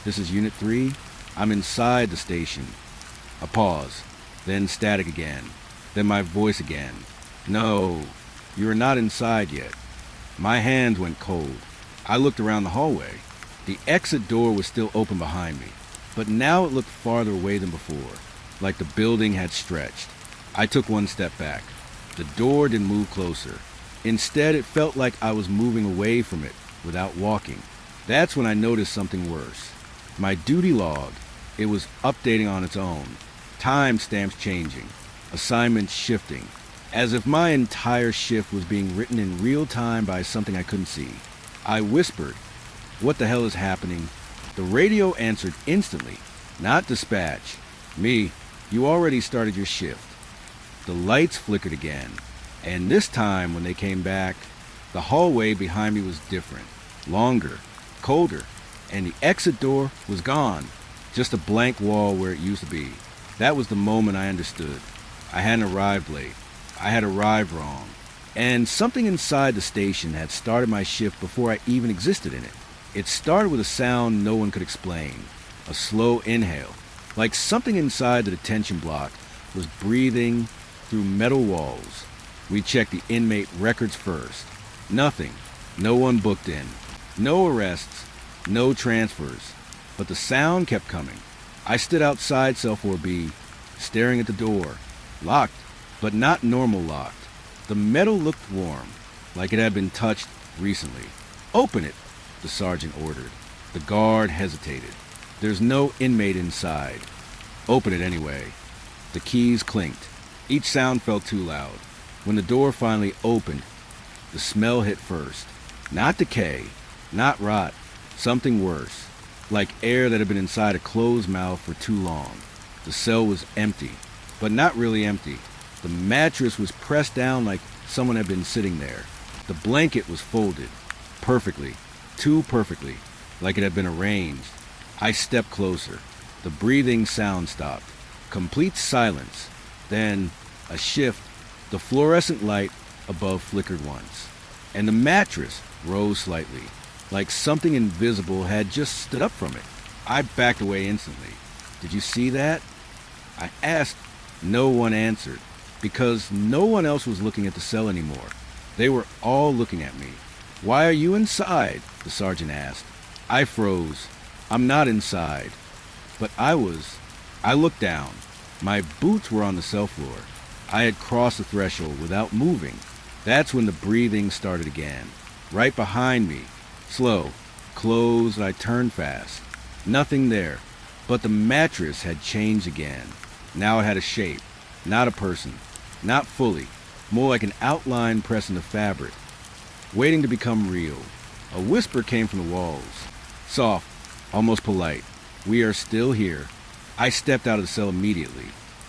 "This is Unit 3. I'm inside the station." A pause, then static again, then my voice again. "No, you are not inside yet." My hands went cold. I looked around the hallway. The exit door was still open behind me, but now it looked farther away than before, like the building had stretched. I took one step back. The door didn't move closer. Instead, it felt like I was moving away from it without walking. That's when I noticed something worse. My duty log, it was updating on its own. Timestamps changing. Assignments shifting. As if my entire shift was being written in real time by something I couldn't see. I whispered, "What the hell is happening?" The radio answered instantly. "Not dispatch. Me, you already started your shift." The lights flickered again, and this time when they came back, the hallway behind me was different, longer, colder, and the exit door was gone, just a blank wall where it used to be. That was the moment I understood. I hadn't arrived late. I had arrived wrong. And something inside the station had started my shift before I even existed in it. It started with a sound no one could explain, a slow inhale, like something inside the detention block was breathing through metal walls. We checked the inmate records first. Nothing. No one booked in. No arrests. No transfers. But the sound kept coming. I stood outside Cell 4B, staring at the door. Locked, but not normal locked. The metal looked warm, like it had been touched recently. "Open it," the sergeant ordered. The guard hesitated. "There's no inmate inside." "Open it anyway." The keys clinked. Each sound felt too loud. When the door finally opened, the smell hit first. Not decay, not rot, something worse, like air that had been inside a closed mouth for too long. The cell was empty, but not really empty. The mattress was pressed down like someone had been sitting there. The blanket was folded, perfectly, too perfectly, like it had been arranged. I stepped closer. The breathing sound stopped. Complete silence. Then, a shift. The fluorescent light above flickered once, and the mattress rose slightly, like something invisible had just stood up from it. I backed away instantly. "Did you see that?" I asked. No one answered, because no one else was looking at the cell anymore. They were all looking at me. "Why are you inside?" the sergeant asked. I froze. "I'm not inside." But I was. I looked down. My boots were on the cell floor. I had crossed the threshold without moving. That's when the breathing started again. Right behind me. Slow. Closed. I turned fast. Nothing there. But the mattress had changed again. Now it had a shape. Not a person. Not fully, more like an outline pressed into fabric, waiting to become real. A whisper came from the walls. Soft, almost polite. We are still here. I stepped out of the cell immediately.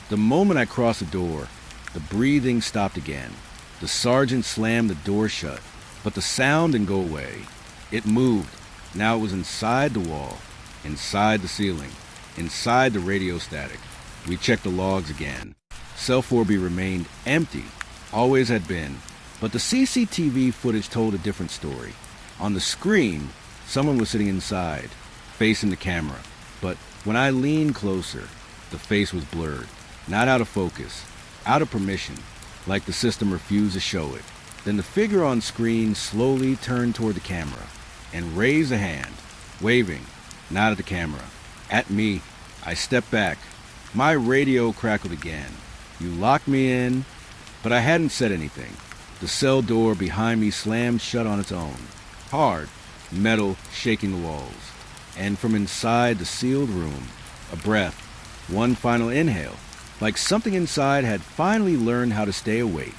The moment I crossed the door, the breathing stopped again. The sergeant slammed the door shut, but the sound didn't go away. It moved. Now it was inside the wall, inside the ceiling, inside the radio static. We checked the logs again. Cell 4B remained empty, always had been, but the CCTV footage told a different story. On the screen, someone was sitting inside, facing the camera, but when I leaned closer, the face was blurred, not out of focus, out of permission, like the system refused to show it. Then the figure on screen slowly turned toward the camera and raised a hand, waving, not at the camera, at me. I stepped back. My radio crackled again. You locked me in, but I hadn't said anything. The cell door behind me slammed shut on its own, hard, metal shaking the walls. And from inside the sealed room, a breath, one final inhale, like something inside had finally learned how to stay awake.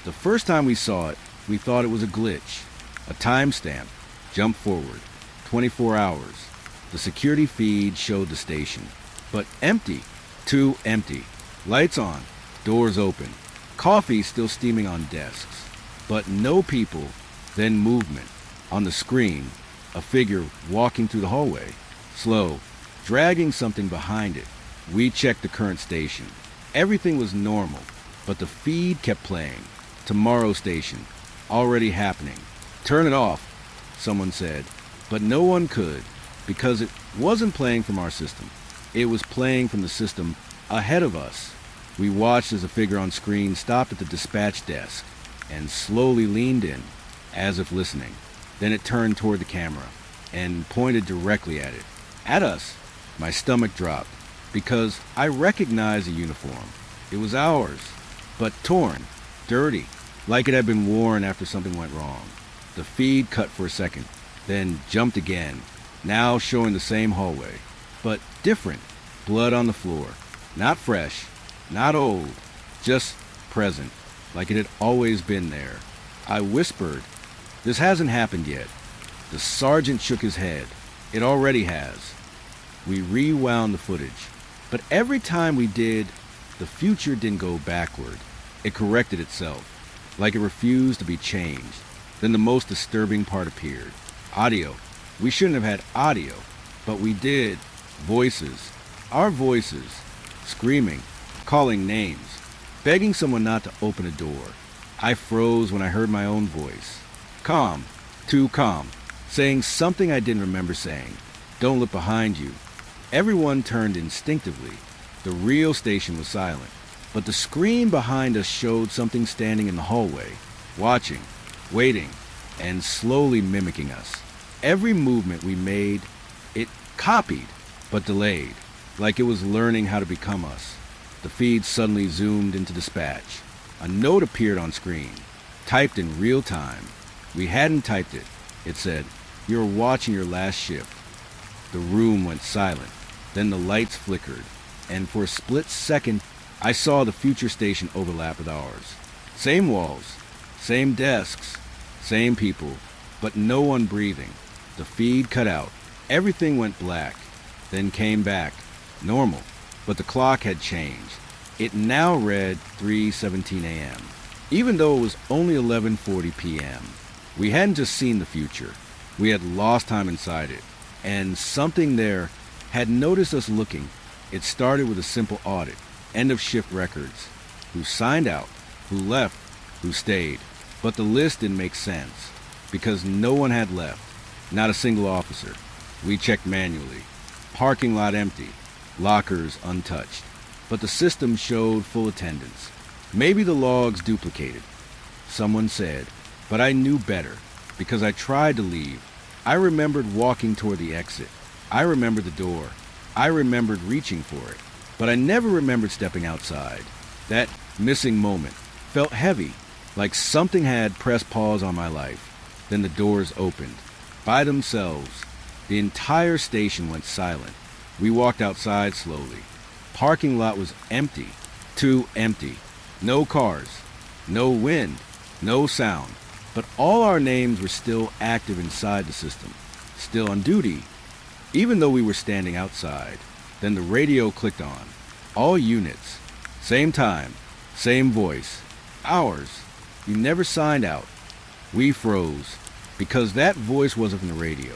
The first time we saw it, we thought it was a glitch, a timestamp. Jump forward, 24 hours. The security feed showed the station, but empty, too empty. Lights on, doors open, coffee still steaming on desks, but no people, then movement. On the screen, a figure walking through the hallway, slow, dragging something behind it. We checked the current station. Everything was normal, but the feed kept playing. Tomorrow station, already happening. Turn it off, someone said, but no one could, because it wasn't playing from our system. It was playing from the system ahead of us. We watched as the figure on screen stopped at the dispatch desk and slowly leaned in, as if listening. Then it turned toward the camera and pointed directly at it. At us. My stomach dropped, because I recognized the uniform. It was ours, but torn, dirty, like it had been worn after something went wrong. The feed cut for a second, then jumped again, now showing the same hallway, but different. Blood on the floor. Not fresh, not old, just present, like it had always been there. I whispered, "This hasn't happened yet." The sergeant shook his head. "It already has." We rewound the footage, but every time we did, the future didn't go backward. It corrected itself, like it refused to be changed. Then the most disturbing part appeared. Audio. We shouldn't have had audio, but we did. Voices. Our voices. Screaming, calling names, begging someone not to open a door. I froze when I heard my own voice. Calm, too calm, saying something I didn't remember saying. Don't look behind you. Everyone turned instinctively. The real station was silent, but the screen behind us showed something standing in the hallway, watching, waiting, and slowly mimicking us. Every movement we made, it copied, but delayed, like it was learning how to become us. The feed suddenly zoomed into dispatch. A note appeared on screen, typed in real time. We hadn't typed it. It said, "You're watching your last shift." The room went silent. Then the lights flickered, and for a split second, I saw the future station overlap with ours. Same walls, same desks, same people, but no one breathing. The feed cut out. Everything went black, then came back. Normal, but the clock had changed. It now read 3:17 a.m., even though it was only 11:40 p.m. We hadn't just seen the future. We had lost time inside it, and something there had noticed us looking. It started with a simple audit, end of shift records, who signed out, who left, who stayed. But the list didn't make sense, because no one had left, not a single officer. We checked manually. Parking lot empty, lockers untouched, but the system showed full attendance. Maybe the logs duplicated, someone said, but I knew better, because I tried to leave. I remembered walking toward the exit. I remembered the door. I remembered reaching for it, but I never remembered stepping outside. That missing moment felt heavy, like something had pressed pause on my life. Then the doors opened, by themselves. The entire station went silent. We walked outside slowly. Parking lot was empty, too empty. No cars, no wind, no sound, but all our names were still active inside the system, still on duty, even though we were standing outside. Then the radio clicked on. All units. Same time, same voice. Ours. You never signed out. We froze, because that voice wasn't from the radio.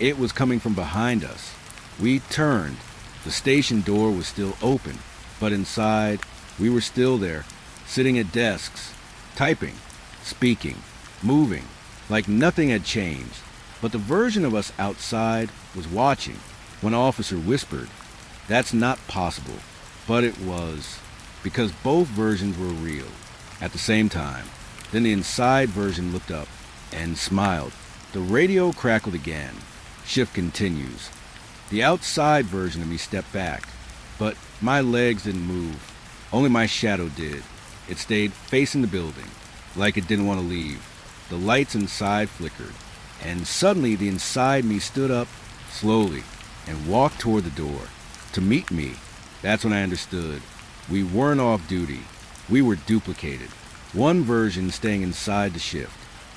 It was coming from behind us. We turned. The station door was still open, but inside, we were still there, sitting at desks, typing, speaking, moving, like nothing had changed. But the version of us outside was watching. One officer whispered, "That's not possible." But it was, because both versions were real at the same time. Then the inside version looked up and smiled. The radio crackled again. Shift continues. The outside version of me stepped back, but my legs didn't move. Only my shadow did. It stayed facing the building, like it didn't want to leave. The lights inside flickered, and suddenly the inside me stood up slowly and walked toward the door to meet me. That's when I understood. We weren't off duty. We were duplicated. One version staying inside the shift,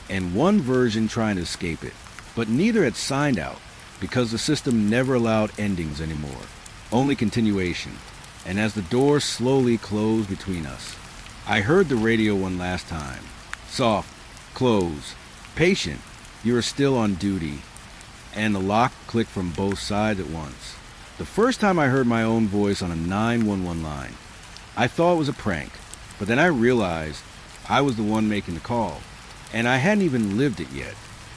and one version trying to escape it. But neither had signed out, because the system never allowed endings anymore, only continuation. And as the door slowly closed between us, I heard the radio one last time. Soft, close, patient, you are still on duty. And the lock clicked from both sides at once. The first time I heard my own voice on a 911 line, I thought it was a prank, but then I realized I was the one making the call, and I hadn't even lived it yet.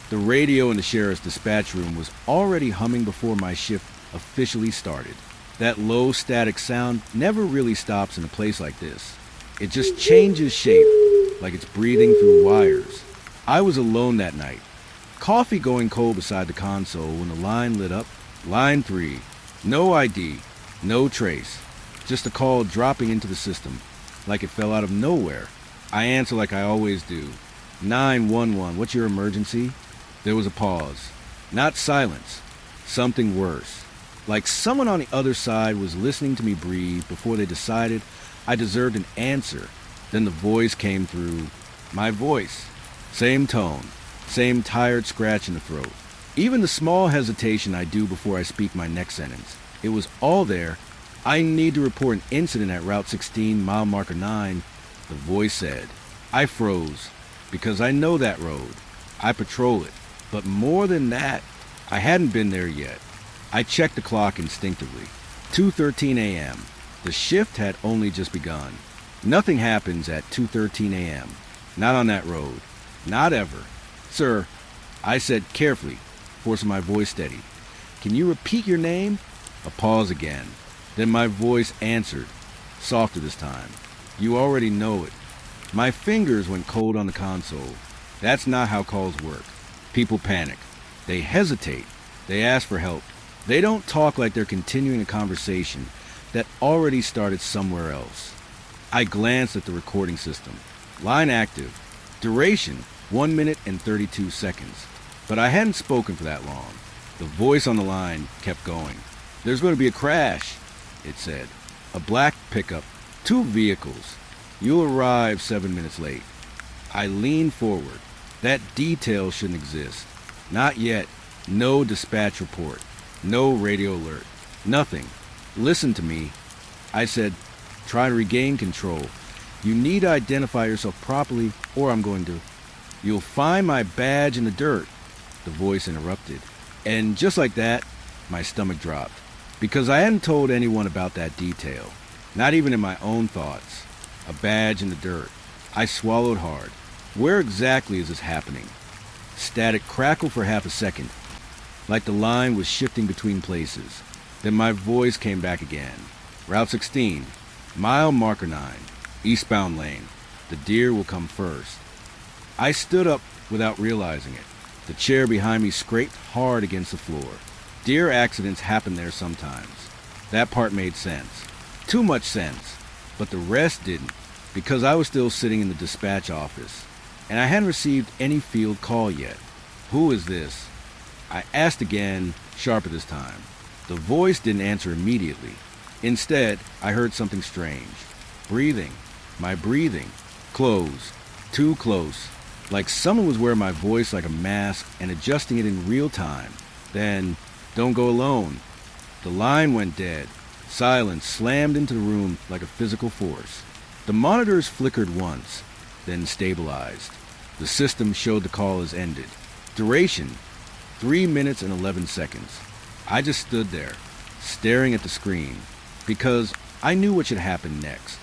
The radio in the sheriff's dispatch room was already humming before my shift officially started. That low static sound never really stops in a place like this. It just changes shape, like it's breathing through wires. I was alone that night. Coffee going cold beside the console when the line lit up. Line 3. No ID. No trace. Just a call dropping into the system, like it fell out of nowhere. I answer like I always do. 911, what's your emergency? There was a pause. Not silence. Something worse. Like someone on the other side was listening to me breathe before they decided I deserved an answer. Then the voice came through. My voice. Same tone. Same tired scratch in the throat. Even the small hesitation I do before I speak my next sentence. It was all there. I need to report an incident at Route 16, mile marker 9, the voice said. I froze, because I know that road. I patrol it. But more than that, I hadn't been there yet. I checked the clock instinctively. 2:13 a.m. The shift had only just begun. Nothing happens at 2:13 a.m. Not on that road. Not ever. Sir, I said carefully, forcing my voice steady. Can you repeat your name? A pause again. Then my voice answered, softer this time. You already know it. My fingers went cold on the console. That's not how calls work. People panic. They hesitate. They ask for help. They don't talk like they're continuing a conversation that already started somewhere else. I glanced at the recording system. Line active. Duration, 1 minute and 32 seconds. But I hadn't spoken for that long. The voice on the line kept going. There's going to be a crash, it said. A black pickup. 2 vehicles. You'll arrive 7 minutes late. I leaned forward. That detail shouldn't exist. Not yet. No dispatch report. No radio alert. Nothing. Listen to me. I said, try to regain control. You need to identify yourself properly, or I'm going to. You'll find my badge in the dirt, the voice interrupted. And just like that, my stomach dropped. Because I hadn't told anyone about that detail. Not even in my own thoughts. A badge in the dirt. I swallowed hard. Where exactly is this happening? Static crackled for half a second, like the line was shifting between places. Then my voice came back again. Route 16, mile marker 9, eastbound lane. The deer will come first. I stood up without realizing it. The chair behind me scraped hard against the floor. Deer accidents happen there sometimes. That part made sense. Too much sense. But the rest didn't, because I was still sitting in the dispatch office, and I hadn't received any field call yet. Who is this? I asked again, sharper this time. The voice didn't answer immediately. Instead, I heard something strange. Breathing. My breathing. Close. Too close. Like someone was wearing my voice like a mask and adjusting it in real time. Then, don't go alone. The line went dead. Silence slammed into the room like a physical force. The monitors flickered once, then stabilized. The system showed the call as ended. Duration, 3 minutes and 11 seconds. I just stood there, staring at the screen, because I knew what should happen next.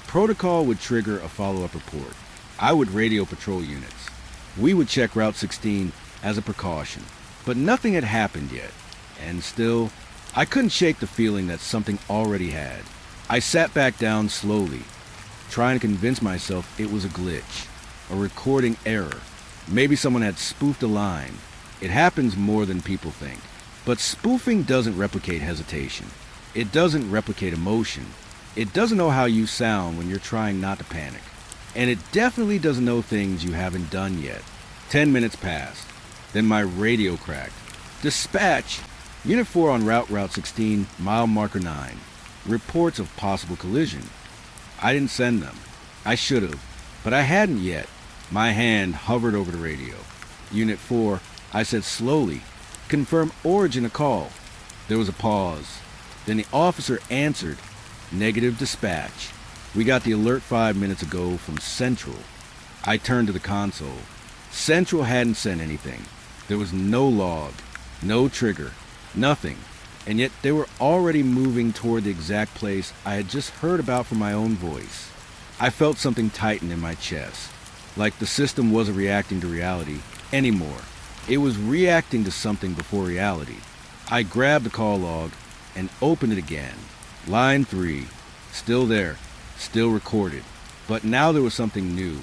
Protocol would trigger a follow-up report. I would radio patrol units. We would check Route 16 as a precaution. But nothing had happened yet. And still, I couldn't shake the feeling that something already had. I sat back down slowly, trying to convince myself it was a glitch, a recording error. Maybe someone had spoofed a line. It happens more than people think. But spoofing doesn't replicate hesitation. It doesn't replicate emotion. It doesn't know how you sound when you're trying not to panic. And it definitely doesn't know things you haven't done yet. 10 minutes passed. Then my radio cracked. Dispatch! Unit 4 on Route 16, mile marker 9. Reports of possible collision. I didn't send them. I should have, but I hadn't yet. My hand hovered over the radio. Unit 4, I said slowly, confirm origin of call. There was a pause. Then the officer answered, negative dispatch. We got the alert 5 minutes ago from Central. I turned to the console. Central hadn't sent anything. There was no log, no trigger, nothing. And yet they were already moving toward the exact place I had just heard about from my own voice. I felt something tighten in my chest, like the system wasn't reacting to reality anymore. It was reacting to something before reality. I grabbed the call log and opened it again. Line 3, still there, still recorded. But now there was something new.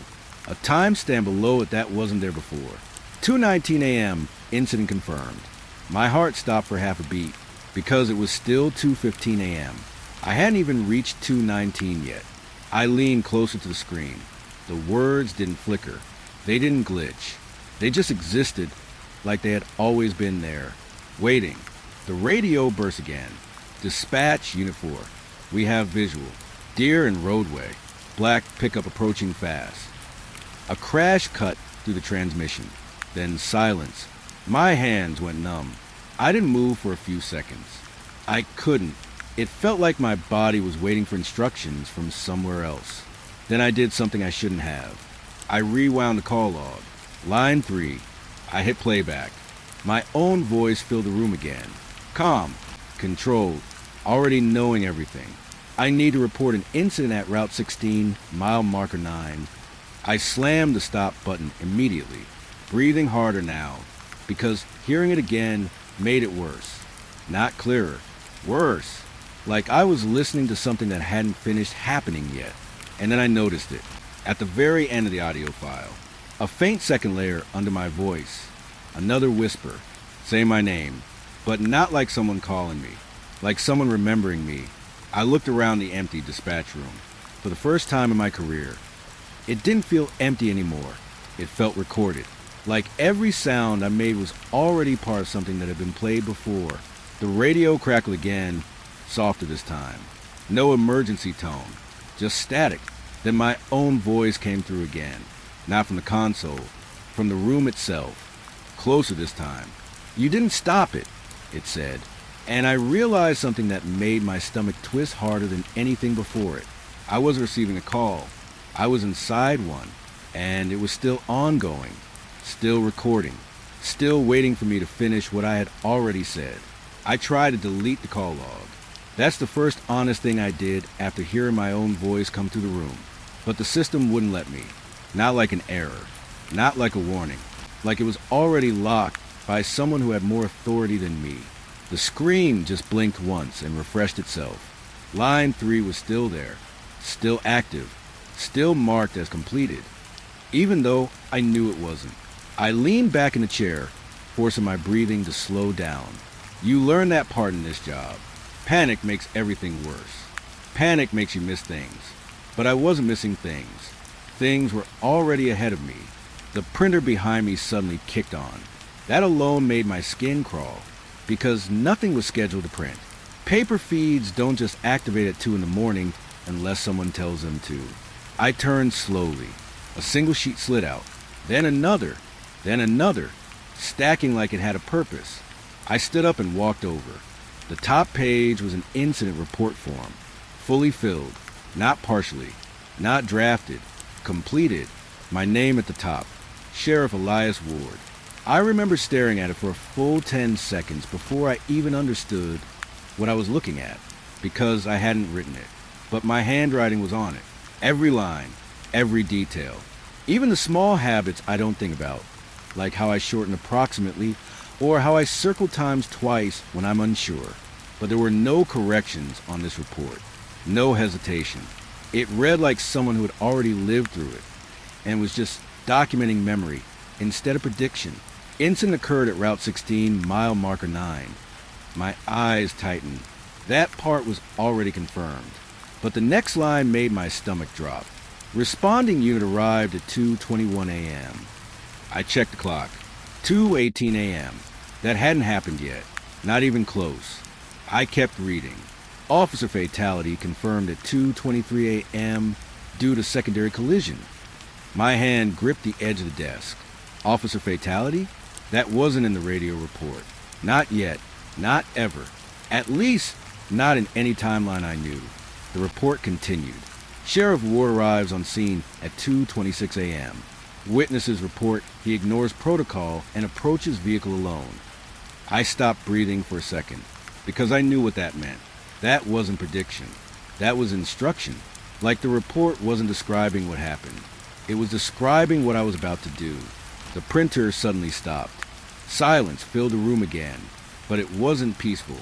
A timestamp below it that wasn't there before. 2:19 a.m., incident confirmed. My heart stopped for half a beat, because it was still 2:15 a.m. I hadn't even reached 2:19 yet. I leaned closer to the screen. The words didn't flicker. They didn't glitch. They just existed like they had always been there, waiting. The radio burst again. Dispatch, Unit 4. We have visual. Deer and roadway. Black pickup approaching fast. A crash cut through the transmission. Then silence. My hands went numb. I didn't move for a few seconds. I couldn't. It felt like my body was waiting for instructions from somewhere else. Then I did something I shouldn't have. I rewound the call log. Line 3. I hit playback. My own voice filled the room again. Calm. Controlled. Already knowing everything. I need to report an incident at Route 16, mile marker 9. I slammed the stop button immediately, breathing harder now, because hearing it again made it worse. Not clearer. Worse. Like I was listening to something that hadn't finished happening yet. And then I noticed it. At the very end of the audio file. A faint second layer under my voice. Another whisper. Say my name. But not like someone calling me. Like someone remembering me. I looked around the empty dispatch room. For the first time in my career. It didn't feel empty anymore. It felt recorded. Like every sound I made was already part of something that had been played before. The radio crackled again, softer this time. No emergency tone, just static. Then my own voice came through again. Not from the console, from the room itself. Closer this time. You didn't stop it, it said. And I realized something that made my stomach twist harder than anything before it. I was receiving a call. I was inside one, and it was still ongoing. Still recording, still waiting for me to finish what I had already said. I tried to delete the call log. That's the first honest thing I did after hearing my own voice come through the room. But the system wouldn't let me. Not like an error. Not like a warning. Like it was already locked by someone who had more authority than me. The screen just blinked once and refreshed itself. Line 3 was still there. Still active. Still marked as completed. Even though I knew it wasn't. I leaned back in the chair, forcing my breathing to slow down. You learn that part in this job. Panic makes everything worse. Panic makes you miss things. But I wasn't missing things. Things were already ahead of me. The printer behind me suddenly kicked on. That alone made my skin crawl, because nothing was scheduled to print. Paper feeds don't just activate at 2 in the morning unless someone tells them to. I turned slowly. A single sheet slid out, then another, stacking like it had a purpose. I stood up and walked over. The top page was an incident report form, fully filled, not partially, not drafted, completed, my name at the top, Sheriff Elias Ward. I remember staring at it for a full 10 seconds before I even understood what I was looking at, because I hadn't written it. But my handwriting was on it. Every line, every detail. Even the small habits I don't think about, like how I shorten approximately or how I circle times twice when I'm unsure. But there were no corrections on this report. No hesitation. It read like someone who had already lived through it and was just documenting memory instead of prediction. Incident occurred at Route 16, mile marker 9. My eyes tightened. That part was already confirmed. But the next line made my stomach drop. Responding unit arrived at 2:21 a.m. I checked the clock. 2:18 a.m. That hadn't happened yet. Not even close. I kept reading. Officer fatality confirmed at 2:23 a.m. due to secondary collision. My hand gripped the edge of the desk. Officer fatality? That wasn't in the radio report. Not yet. Not ever. At least not in any timeline I knew. The report continued. Sheriff Ward arrives on scene at 2:26 a.m. Witnesses report he ignores protocol and approaches vehicle alone. I stopped breathing for a second because I knew what that meant. That wasn't prediction. That was instruction. Like the report wasn't describing what happened. It was describing what I was about to do. The printer suddenly stopped. Silence filled the room again, but it wasn't peaceful.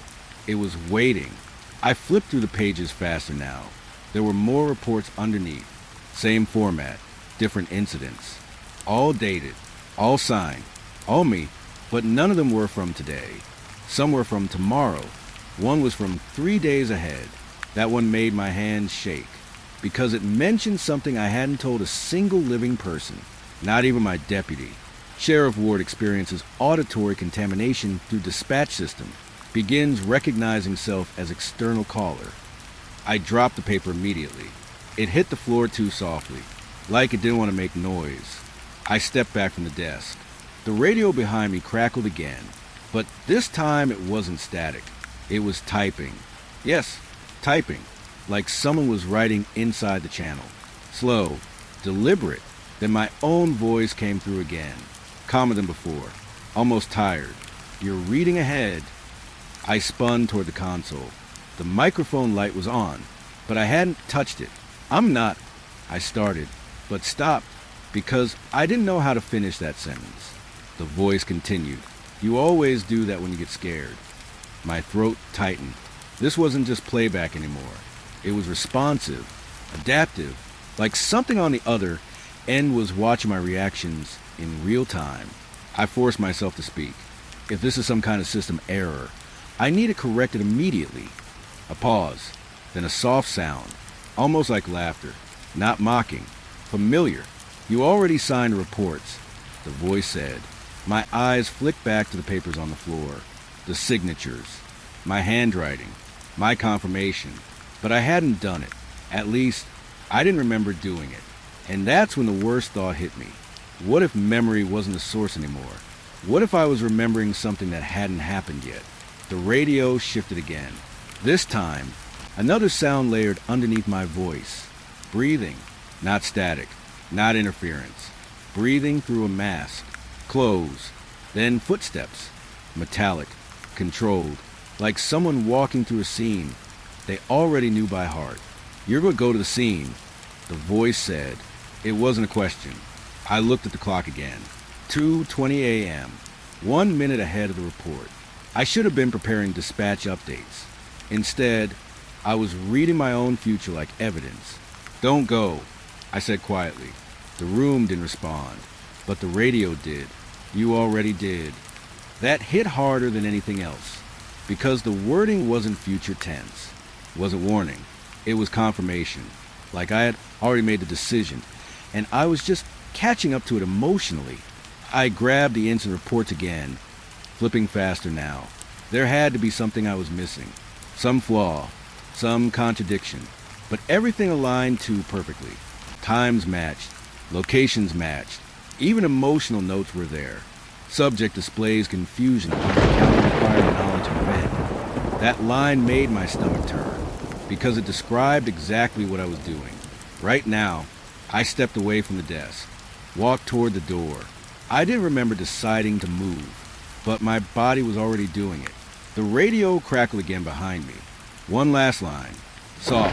It was waiting. I flipped through the pages faster now. There were more reports underneath. Same format, different incidents. All dated, all signed, all me, but none of them were from today. Some were from tomorrow. One was from 3 days ahead. That one made my hands shake, because it mentioned something I hadn't told a single living person, not even my deputy. Sheriff Ward experiences auditory contamination through dispatch system, begins recognizing self as external caller. I dropped the paper immediately. It hit the floor too softly, like it didn't want to make noise. I stepped back from the desk. The radio behind me crackled again, but this time it wasn't static. It was typing. Yes, typing, like someone was writing inside the channel. Slow, deliberate. Then my own voice came through again, calmer than before, almost tired. You're reading ahead. I spun toward the console. The microphone light was on, but I hadn't touched it. I started, but stopped, because I didn't know how to finish that sentence. The voice continued. You always do that when you get scared. My throat tightened. This wasn't just playback anymore. It was responsive, adaptive, like something on the other end was watching my reactions in real time. I forced myself to speak. If this is some kind of system error, I need it corrected immediately. A pause, then a soft sound, almost like laughter, not mocking, familiar. You already signed reports, the voice said. My eyes flicked back to the papers on the floor, the signatures, my handwriting, my confirmation. But I hadn't done it. At least, I didn't remember doing it. And that's when the worst thought hit me. What if memory wasn't the source anymore? What if I was remembering something that hadn't happened yet? The radio shifted again. This time, another sound layered underneath my voice. Breathing, not static, not interference. Breathing through a mask. Close, then footsteps. Metallic, controlled, like someone walking through a scene they already knew by heart. You're going to go to the scene, the voice said. It wasn't a question. I looked at the clock again. 2:20 a.m., 1 minute ahead of the report. I should have been preparing dispatch updates. Instead, I was reading my own future like evidence. Don't go, I said quietly. The room didn't respond, but the radio did. You already did. That hit harder than anything else, because the wording wasn't future tense, wasn't warning. It was confirmation, like I had already made the decision, and I was just catching up to it emotionally. I grabbed the incident reports again, flipping faster now. There had to be something I was missing, some flaw, some contradiction, but everything aligned too perfectly. Times matched, locations matched, even emotional notes were there. Subject displays confusion upon the required knowledge of event. That line made my stomach turn, because it described exactly what I was doing. Right now, I stepped away from the desk, walked toward the door. I didn't remember deciding to move, but my body was already doing it. The radio crackled again behind me. One last line, soft,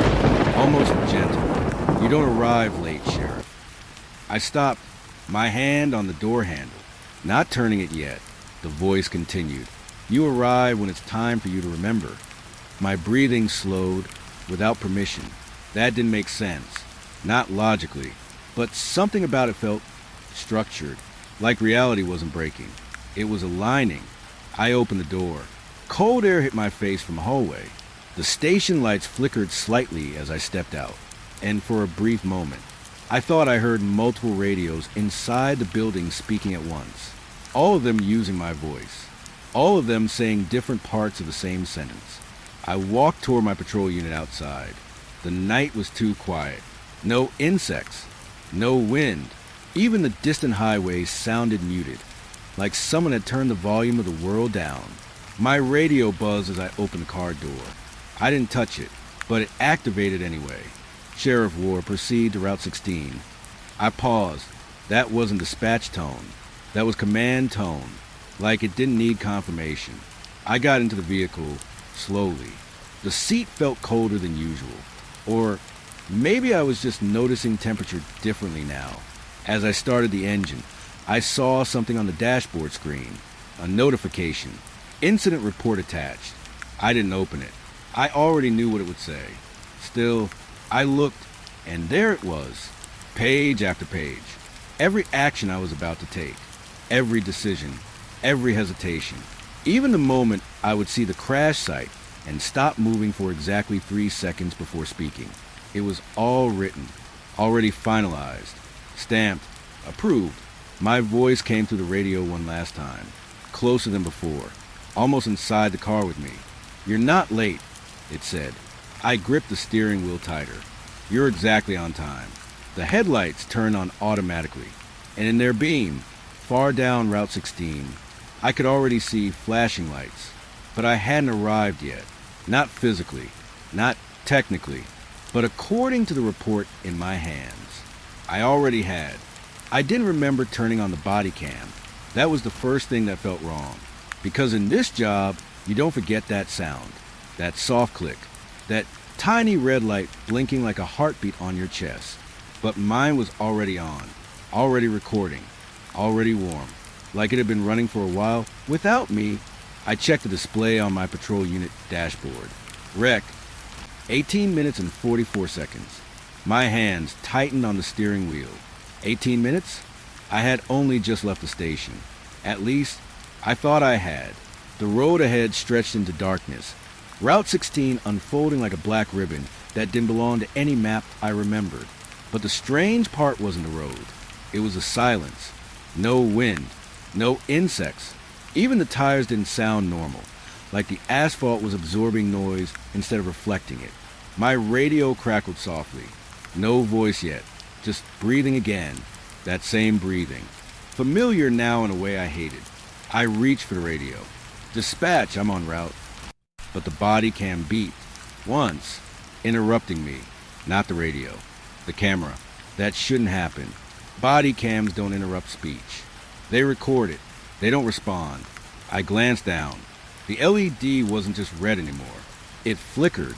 almost gentle. You don't arrive late, Sheriff. I stopped, my hand on the door handle, not turning it yet. The voice continued. You arrive when it's time for you to remember. My breathing slowed, without permission. That didn't make sense. Not logically, but something about it felt structured, like reality wasn't breaking. It was aligning. I opened the door. Cold air hit my face from the hallway. The station lights flickered slightly as I stepped out, and for a brief moment, I thought I heard multiple radios inside the building speaking at once, all of them using my voice, all of them saying different parts of the same sentence. I walked toward my patrol unit outside. The night was too quiet. No insects, no wind. Even the distant highways sounded muted, like someone had turned the volume of the world down. My radio buzzed as I opened the car door. I didn't touch it, but it activated anyway. Sheriff Ward, proceed to Route 16. I paused. That wasn't dispatch tone. That was command tone, like it didn't need confirmation. I got into the vehicle, slowly. The seat felt colder than usual. Or maybe I was just noticing temperature differently now. As I started the engine, I saw something on the dashboard screen. A notification. Incident report attached. I didn't open it. I already knew what it would say. Still, I looked, and there it was. Page after page. Every action I was about to take. Every decision. Every hesitation. Even the moment I would see the crash site and stop moving for exactly 3 seconds before speaking. It was all written, already finalized, stamped, approved. My voice came through the radio one last time, closer than before, almost inside the car with me. You're not late, it said. I gripped the steering wheel tighter. You're exactly on time. The headlights turned on automatically, and in their beam, far down Route 16, I could already see flashing lights, but I hadn't arrived yet. Not physically, not technically, but according to the report in my hands. I already had. I didn't remember turning on the body cam. That was the first thing that felt wrong. Because in this job, you don't forget that sound, that soft click, that tiny red light blinking like a heartbeat on your chest. But mine was already on, already recording, already warm, like it had been running for a while without me. I checked the display on my patrol unit dashboard. Rec, 18 minutes and 44 seconds. My hands tightened on the steering wheel. 18 minutes? I had only just left the station. At least, I thought I had. The road ahead stretched into darkness. Route 16 unfolding like a black ribbon that didn't belong to any map I remembered. But the strange part wasn't the road. It was the silence. No wind. No insects. Even the tires didn't sound normal, like the asphalt was absorbing noise instead of reflecting it. My radio crackled softly. No voice yet, just breathing again, that same breathing. Familiar now in a way I hated. I reached for the radio. Dispatch, I'm en route. But the body cam beeped, once, interrupting me. Not the radio, the camera. That shouldn't happen. Body cams don't interrupt speech. They record it. They don't respond. I glanced down. The LED wasn't just red anymore. It flickered,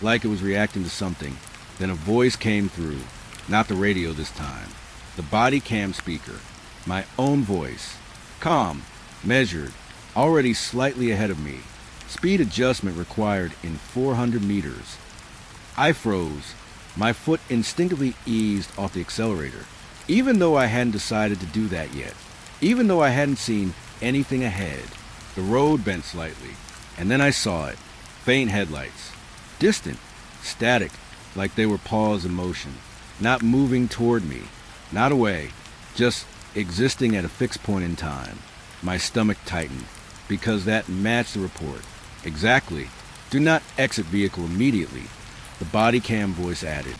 like it was reacting to something. Then a voice came through. Not the radio this time. The body cam speaker. My own voice. Calm, measured, already slightly ahead of me. Speed adjustment required in 400 meters. I froze. My foot instinctively eased off the accelerator, even though I hadn't decided to do that yet. Even though I hadn't seen anything ahead. The road bent slightly, and then I saw it. Faint headlights. Distant, static, like they were paused in motion. Not moving toward me, not away, just existing at a fixed point in time. My stomach tightened, because that matched the report. Exactly. Do not exit vehicle immediately, the body cam voice added.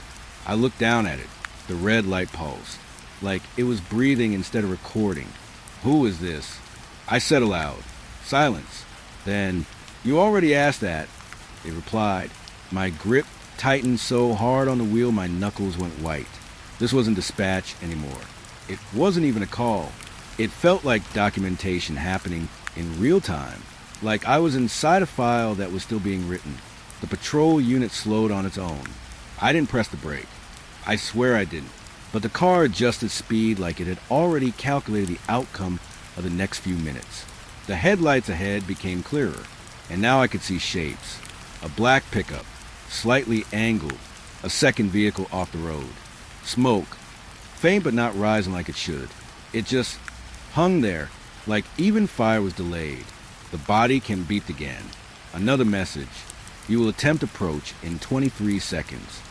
I looked down at it. The red light pulsed, like it was breathing instead of recording. Who is this? I said aloud. Silence. Then, you already asked that, it replied. My grip tightened so hard on the wheel my knuckles went white. This wasn't dispatch anymore. It wasn't even a call. It felt like documentation happening in real time, like I was inside a file that was still being written. The patrol unit slowed on its own. I didn't press the brake. I swear I didn't. But the car adjusted speed like it had already calculated the outcome of the next few minutes. The headlights ahead became clearer, and now I could see shapes. A black pickup, slightly angled, a second vehicle off the road. Smoke, faint but not rising like it should. It just hung there, like even fire was delayed. The body cam beeped again. Another message. You will attempt approach in 23 seconds.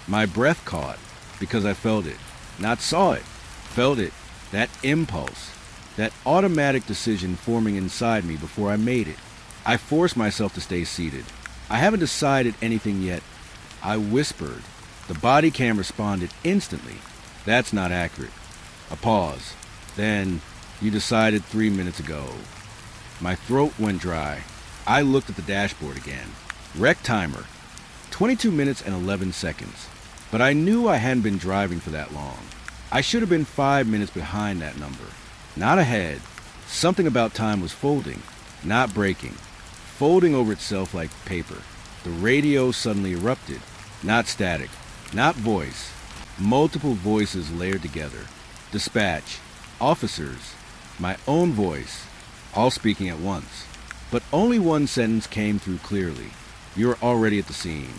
My breath caught because I felt it. Not saw it. Felt it. That impulse. That automatic decision forming inside me before I made it. I forced myself to stay seated. I haven't decided anything yet. I whispered. The body cam responded instantly. That's not accurate. A pause. Then, you decided 3 minutes ago. My throat went dry. I looked at the dashboard again. Rec timer. 22 minutes and 11 seconds. But I knew I hadn't been driving for that long. I should have been 5 minutes behind that number. Not ahead. Something about time was folding, not breaking. Folding over itself like paper. The radio suddenly erupted. Not static. Not voice. Multiple voices layered together. Dispatch. Officers. My own voice. All speaking at once. But only one sentence came through clearly. You're already at the scene.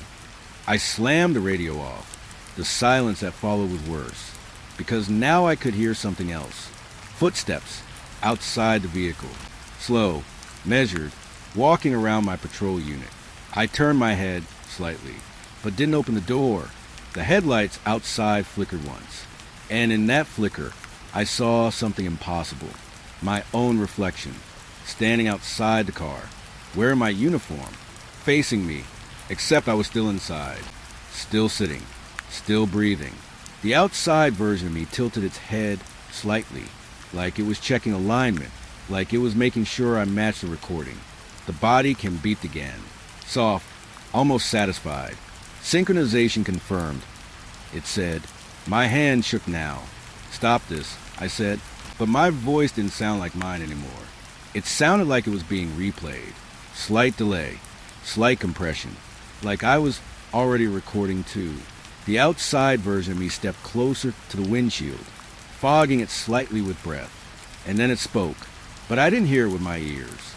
I slammed the radio off. The silence that followed was worse. Because now I could hear something else. Footsteps. Outside the vehicle. Slow. Measured. Walking around my patrol unit. I turned my head slightly, but didn't open the door. The headlights outside flickered once. And in that flicker, I saw something impossible. My own reflection. Standing outside the car. Wearing my uniform. Facing me. Except I was still inside. Still sitting. Still breathing. The outside version of me tilted its head slightly. Like it was checking alignment. Like it was making sure I matched the recording. The body cam beeped again. Soft. Almost satisfied. Synchronization confirmed. It said. My hand shook now. Stop this, I said. But my voice didn't sound like mine anymore. It sounded like it was being replayed. Slight delay. Slight compression. Like I was already recording too. The outside version of me stepped closer to the windshield, fogging it slightly with breath. And then it spoke. But I didn't hear it with my ears.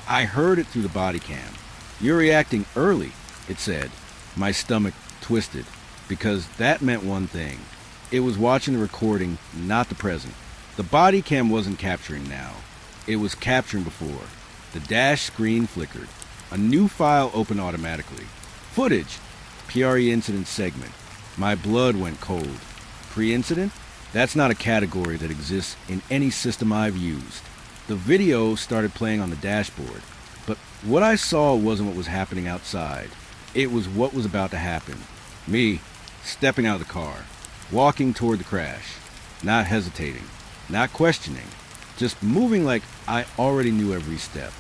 I heard it through the body cam. You're reacting early, it said. My stomach twisted, because that meant one thing. It was watching the recording, not the present. The body cam wasn't capturing now. It was capturing before. The dash screen flickered. A new file opened automatically. Footage. PRE incident segment. My blood went cold. Pre-incident? That's not a category that exists in any system I've used. The video started playing on the dashboard, but what I saw wasn't what was happening outside. It was what was about to happen. Me, stepping out of the car, walking toward the crash, not hesitating, not questioning, just moving like I already knew every step.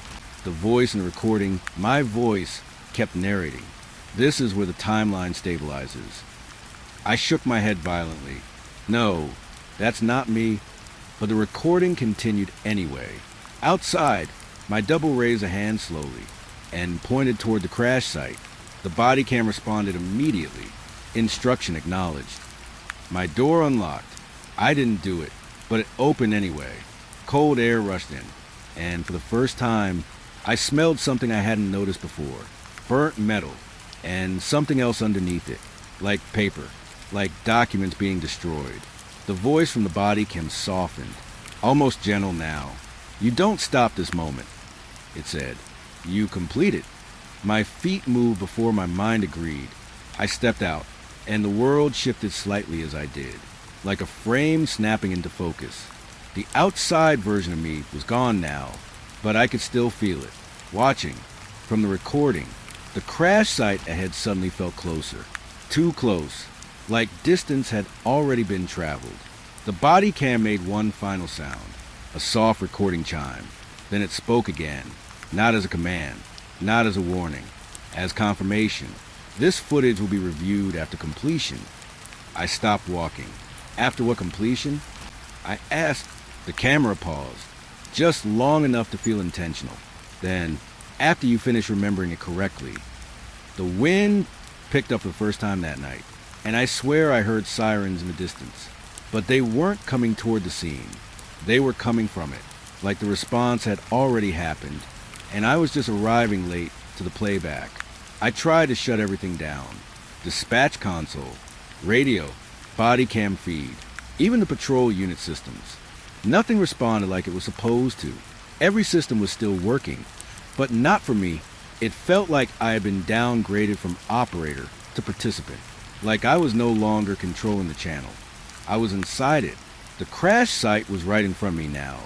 The voice in the recording, my voice, kept narrating. This is where the timeline stabilizes. I shook my head violently. No, that's not me. But the recording continued anyway. Outside, my double raised a hand slowly and pointed toward the crash site. The body cam responded immediately. Instruction acknowledged. My door unlocked. I didn't do it, but it opened anyway. Cold air rushed in, and for the first time, I smelled something I hadn't noticed before. Burnt metal, and something else underneath it, like paper, like documents being destroyed. The voice from the body cam softened, almost gentle now. You don't stop this moment, it said. You complete it. My feet moved before my mind agreed. I stepped out, and the world shifted slightly as I did, like a frame snapping into focus. The outside version of me was gone now, but I could still feel it. Watching, from the recording, the crash site ahead suddenly felt closer. Too close. like distance had already been traveled. The body cam made one final sound, a soft recording chime. Then it spoke again, not as a command, not as a warning, as confirmation. This footage will be reviewed after completion. I stopped walking. After what completion? I asked. The camera paused, just long enough to feel intentional. Then, after you finish remembering it correctly, the wind picked up the first time that night, and I swear I heard sirens in the distance. But they weren't coming toward the scene. They were coming from it, like the response had already happened, and I was just arriving late to the playback. I tried to shut everything down. Dispatch console, radio, body cam feed, even the patrol unit systems. Nothing responded like it was supposed to. Every system was still working, but not for me. It felt like I had been downgraded from operator to participant, like I was no longer controlling the channel. I was inside it. The crash site was right in front of me now.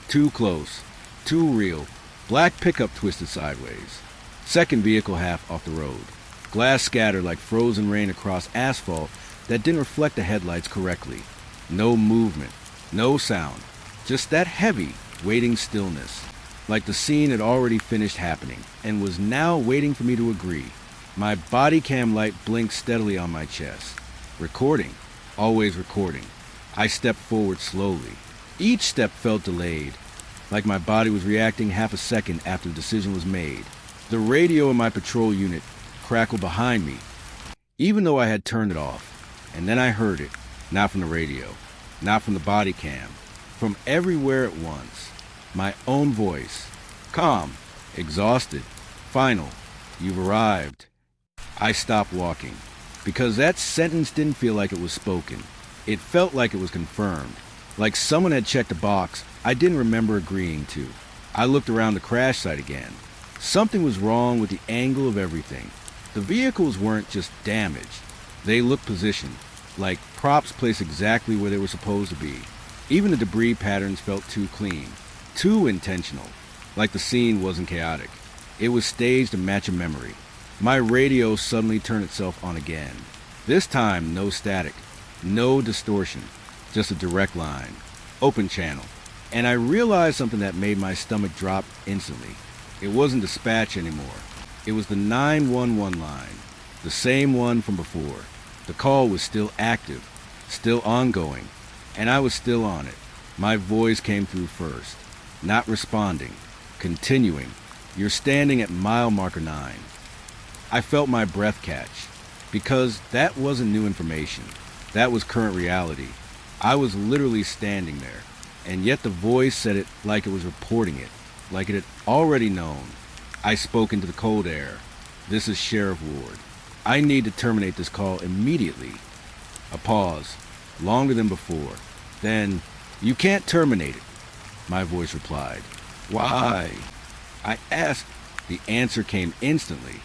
Too close, too real. Black pickup twisted sideways. Second vehicle half off the road. Glass scattered like frozen rain across asphalt that didn't reflect the headlights correctly. No movement, no sound. Just that heavy, waiting stillness. Like the scene had already finished happening and was now waiting for me to agree. My body cam light blinked steadily on my chest. Recording. Always recording. I stepped forward slowly. Each step felt delayed, like my body was reacting half a second after the decision was made. The radio in my patrol unit crackled behind me, even though I had turned it off. And then I heard it, not from the radio, not from the body cam, from everywhere at once. My own voice. Calm, exhausted, final. You've arrived. I stopped walking, because that sentence didn't feel like it was spoken. It felt like it was confirmed, like someone had checked a box I didn't remember agreeing to. I looked around the crash site again. Something was wrong with the angle of everything. The vehicles weren't just damaged. They looked positioned, like props placed exactly where they were supposed to be. Even the debris patterns felt too clean, too intentional, like the scene wasn't chaotic. It was staged to match a memory. My radio suddenly turned itself on again. This time, no static, no distortion, just a direct line, open channel. And I realized something that made my stomach drop instantly. It wasn't dispatch anymore. It was the 911 line, the same one from before. The call was still active, still ongoing, and I was still on it. My voice came through first, not responding, continuing. You're standing at mile marker 9. I felt my breath catch, because that wasn't new information. That was current reality. I was literally standing there, and yet the voice said it like it was reporting it, like it had already known. I spoke into the cold air. This is Sheriff Ward. I need to terminate this call immediately. A pause, longer than before. Then, you can't terminate it, my voice replied. Why? I asked. The answer came instantly,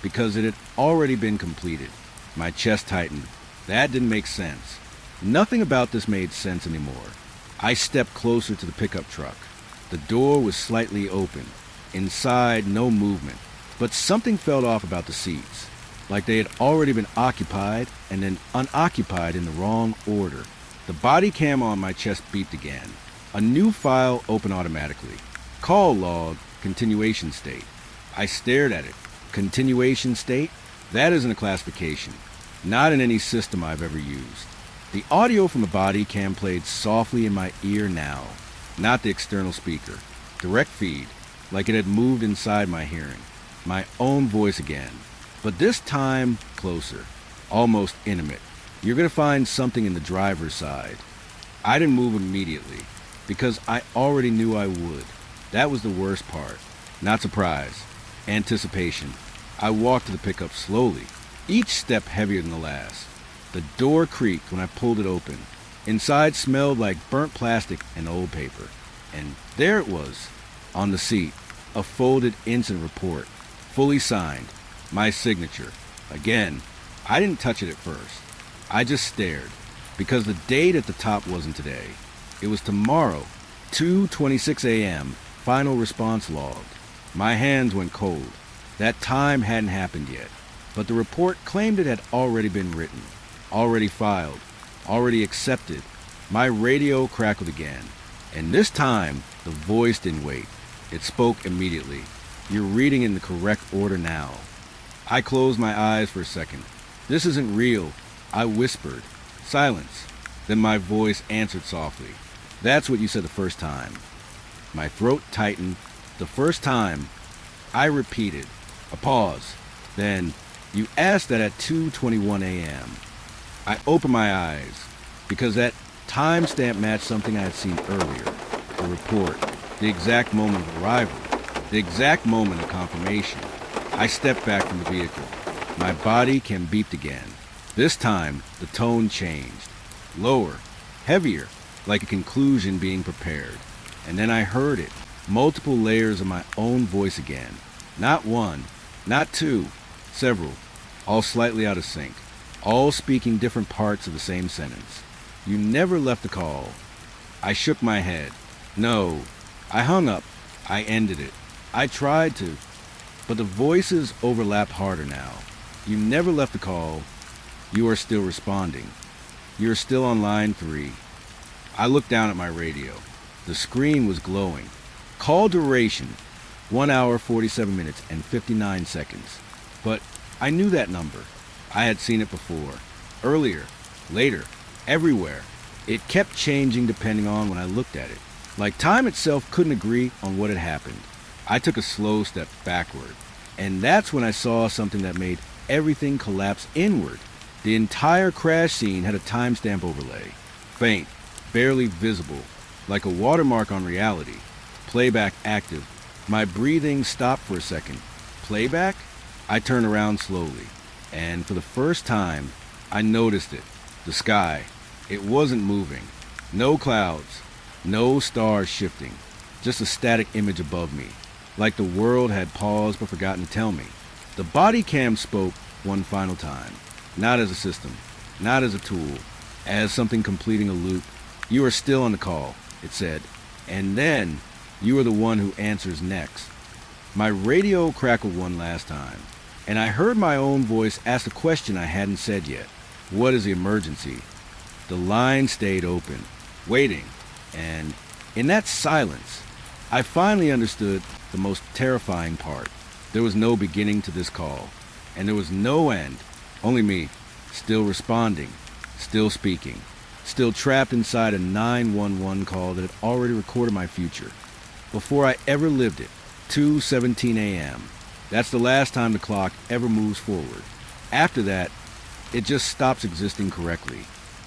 because it had already been completed. My chest tightened. That didn't make sense. Nothing about this made sense anymore. I stepped closer to the pickup truck. The door was slightly open. Inside, no movement. But something felt off about the seats, like they had already been occupied and then unoccupied in the wrong order. The body cam on my chest beeped again. A new file opened automatically. Call log, continuation state. I stared at it. Continuation state? That isn't a classification. Not in any system I've ever used. The audio from the body cam played softly in my ear now, not the external speaker. Direct feed, like it had moved inside my hearing. My own voice again, but this time closer, almost intimate. You're going to find something in the driver's side. I didn't move immediately, because I already knew I would. That was the worst part. Not surprise, anticipation. I walked to the pickup slowly, each step heavier than the last. The door creaked when I pulled it open. Inside smelled like burnt plastic and old paper. And there it was, on the seat, a folded incident report, fully signed, my signature. Again, I didn't touch it at first. I just stared, because the date at the top wasn't today. It was tomorrow, 2:26 a.m., final response logged. My hands went cold. That time hadn't happened yet, but the report claimed it had already been written. already filed, already accepted. My radio crackled again. And this time, the voice didn't wait. It spoke immediately. You're reading in the correct order now. I closed my eyes for a second. This isn't real. I whispered. Silence. Then my voice answered softly. That's what you said the first time. My throat tightened. The first time. I repeated. A pause. Then, you asked that at 2:21 a.m. I opened my eyes, because that timestamp matched something I had seen earlier. The report. The exact moment of arrival. The exact moment of confirmation. I stepped back from the vehicle. My body cam beeped again. This time, the tone changed. Lower. Heavier. Like a conclusion being prepared. And then I heard it. Multiple layers of my own voice again. Not one. Not two. Several. All slightly out of sync. All speaking different parts of the same sentence. You never left the call. I shook my head. No. I hung up. I ended it. I tried to. But the voices overlapped harder now. You never left the call. You are still responding. You are still on line 3. I looked down at my radio. The screen was glowing. Call duration, 1 hour, 47 minutes, and 59 seconds. But I knew that number. I had seen it before. Earlier. Later. Everywhere. It kept changing depending on when I looked at it. Like time itself couldn't agree on what had happened. I took a slow step backward. And that's when I saw something that made everything collapse inward. The entire crash scene had a timestamp overlay. Faint. Barely visible. Like a watermark on reality. Playback active. My breathing stopped for a second. Playback? I turned around slowly. And for the first time, I noticed it. The sky. It wasn't moving. No clouds. No stars shifting. Just a static image above me. Like the world had paused but forgotten to tell me. The body cam spoke one final time. Not as a system. Not as a tool. As something completing a loop. You are still on the call, it said. And then, you are the one who answers next. My radio crackled one last time. And I heard my own voice ask a question I hadn't said yet. What is the emergency? The line stayed open, waiting. And in that silence, I finally understood the most terrifying part. There was no beginning to this call. And there was no end. Only me, still responding, still speaking, still trapped inside a 911 call that had already recorded my future. Before I ever lived it, 2:17 a.m. That's the last time the clock ever moves forward. After that, it just stops existing correctly.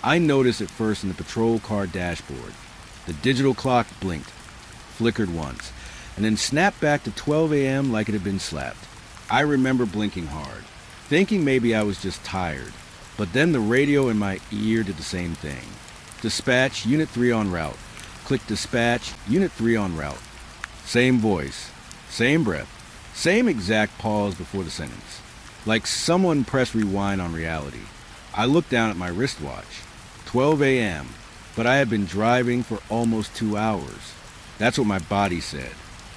I noticed it first in the patrol car dashboard. The digital clock blinked, flickered once, and then snapped back to 12 a.m. like it had been slapped. I remember blinking hard, thinking maybe I was just tired. But then the radio in my ear did the same thing. Dispatch, Unit 3 en route. Click dispatch, Unit 3 en route. Same voice, same breath, same exact pause before the sentence. Like someone pressed rewind on reality. I looked down at my wristwatch. 12 a.m., but I had been driving for almost 2 hours. That's what my body said.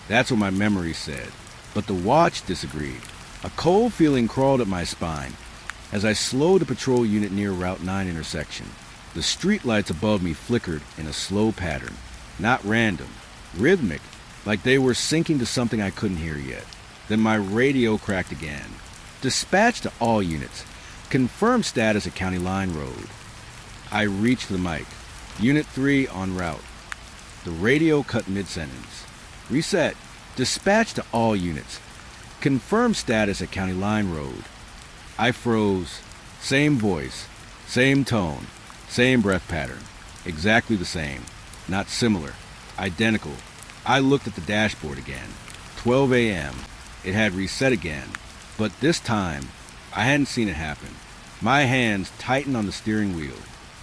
That's what my memory said. But the watch disagreed. A cold feeling crawled up my spine as I slowed the patrol unit near Route 9 intersection. The streetlights above me flickered in a slow pattern. Not random. Rhythmic. Like they were syncing to something I couldn't hear yet. Then my radio cracked again. Dispatch to all units. Confirm status at County Line Road. I reached for the mic. Unit 3 en route. The radio cut mid-sentence. Reset. Dispatch to all units. Confirm status at County Line Road. I froze. Same voice. Same tone. Same breath pattern. Exactly the same. Not similar. Identical. I looked at the dashboard again. 12 a.m. It had reset again. But this time, I hadn't seen it happen. My hands tightened on the steering wheel.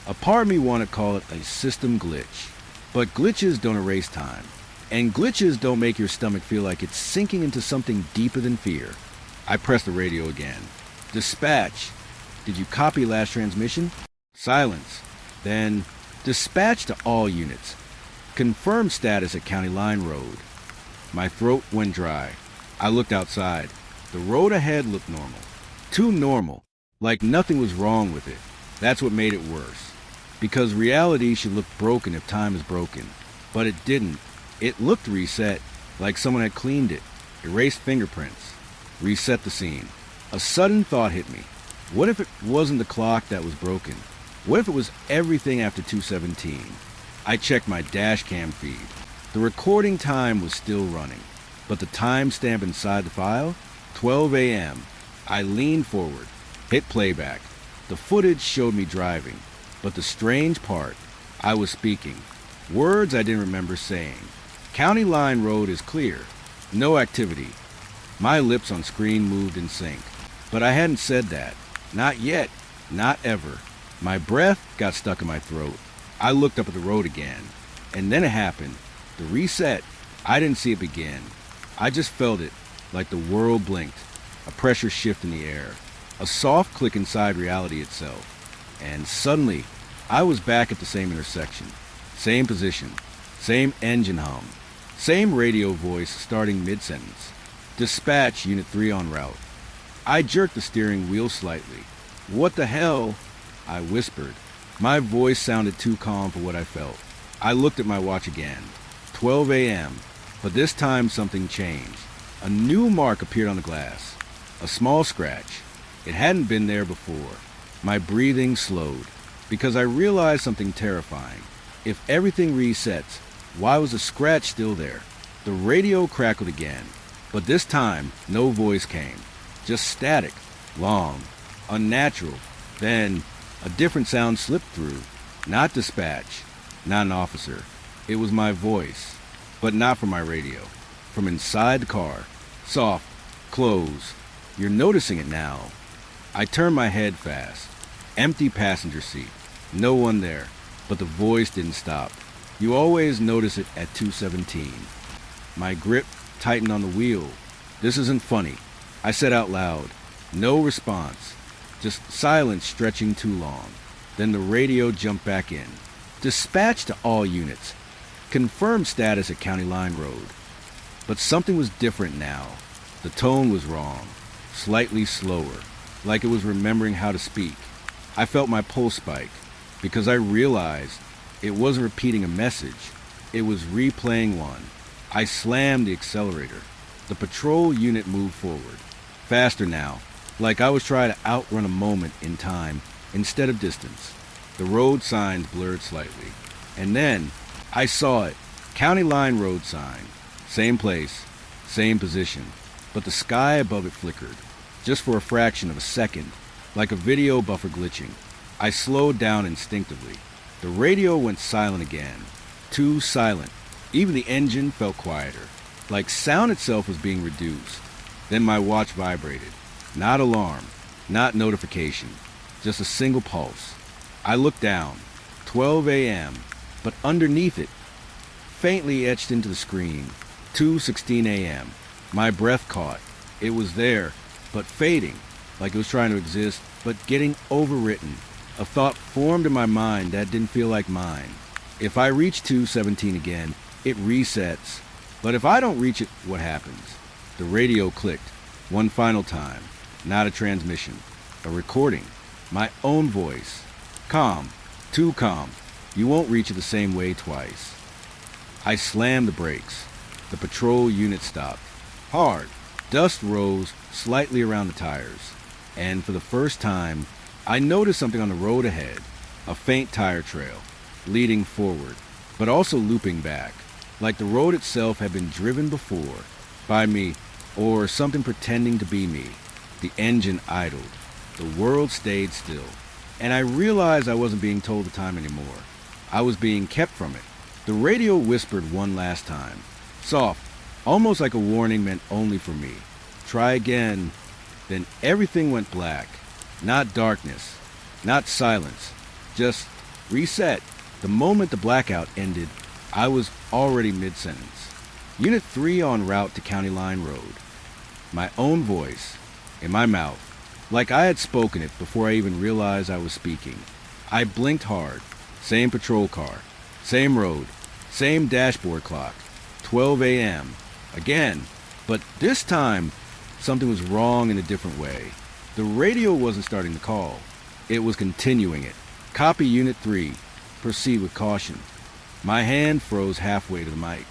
A part of me wanted to call it a system glitch. But glitches don't erase time. And glitches don't make your stomach feel like it's sinking into something deeper than fear. I pressed the radio again. Dispatch. Did you copy last transmission? Silence. Then, dispatch to all units. Confirm status at County Line Road. My throat went dry. I looked outside. The road ahead looked normal. Too normal. Like nothing was wrong with it. That's what made it worse. Because reality should look broken if time is broken. But it didn't. It looked reset, like someone had cleaned it, erased fingerprints, reset the scene. A sudden thought hit me. What if it wasn't the clock that was broken? What if it was everything after 2:17? I checked my dash cam feed. The recording time was still running, but the timestamp inside the file, 12 a.m. I leaned forward, hit playback. The footage showed me driving, but the strange part, I was speaking. Words I didn't remember saying. County Line Road is clear. No activity. My lips on screen moved in sync. But I hadn't said that. Not yet. Not ever. My breath got stuck in my throat. I looked up at the road again. And then it happened. The reset. I didn't see it begin. I just felt it, like the world blinked. A pressure shift in the air. A soft click inside reality itself. And suddenly, I was back at the same intersection. Same position. Same engine hum. Same radio voice starting mid-sentence. Dispatch Unit 3 en route. I jerked the steering wheel slightly. What the hell? I whispered. My voice sounded too calm for what I felt. I looked at my watch again. 12 a.m. But this time something changed. A new mark appeared on the glass. A small scratch. It hadn't been there before. My breathing slowed, because I realized something terrifying. If everything resets, why was the scratch still there? The radio crackled again, but this time no voice came. Just static, long, unnatural. Then a different sound slipped through. Not dispatch, not an officer. It was my voice, but not from my radio. From inside the car. Soft, close. You're noticing it now. I turned my head fast. Empty passenger seat. No one there. But the voice didn't stop. You always notice it at 2:17. My grip tightened on the wheel. This isn't funny. I said out loud. No response. Just silence stretching too long. Then the radio jumped back in. Dispatch to all units. Confirm status at County Line Road. But something was different now. The tone was wrong. Slightly slower. Like it was remembering how to speak. I felt my pulse spike. Because I realized it wasn't repeating a message. It was replaying one. I slammed the accelerator. The patrol unit moved forward. Faster now, like I was trying to outrun a moment in time instead of distance. The road signs blurred slightly. And then, I saw it. County Line Road sign. Same place, same position. But the sky above it flickered. Just for a fraction of a second, like a video buffer glitching. I slowed down instinctively. The radio went silent again. Too silent. Even the engine felt quieter. Like sound itself was being reduced. Then my watch vibrated. Not alarm. Not notification. Just a single pulse. I looked down. 12 a.m. But underneath it, faintly etched into the screen, 2:16 a.m. My breath caught. It was there, but fading. Like it was trying to exist, but getting overwritten. A thought formed in my mind that didn't feel like mine. If I reach 2:17 again, it resets. But if I don't reach it, what happens? The radio clicked. One final time. Not a transmission. A recording. My own voice. Calm. Too calm. You won't reach it the same way twice. I slammed the brakes. The patrol unit stopped. Hard. Dust rose slightly around the tires. And for the first time, I noticed something on the road ahead, a faint tire trail, leading forward, but also looping back, like the road itself had been driven before, by me, or something pretending to be me. The engine idled. The world stayed still. And I realized I wasn't being told the time anymore. I was being kept from it. The radio whispered one last time. Soft, almost like a warning meant only for me. Try again. Then everything went black. Not darkness, not silence, just reset. The moment the blackout ended, I was already mid-sentence. Unit 3 en route to County Line Road. My own voice, in my mouth, like I had spoken it before I even realized I was speaking. I blinked hard. Same patrol car, same road, same dashboard clock. 12 a.m. Again, but this time, something was wrong in a different way. The radio wasn't starting the call. It was continuing it. Copy Unit 3. Proceed with caution. My hand froze halfway to the mic,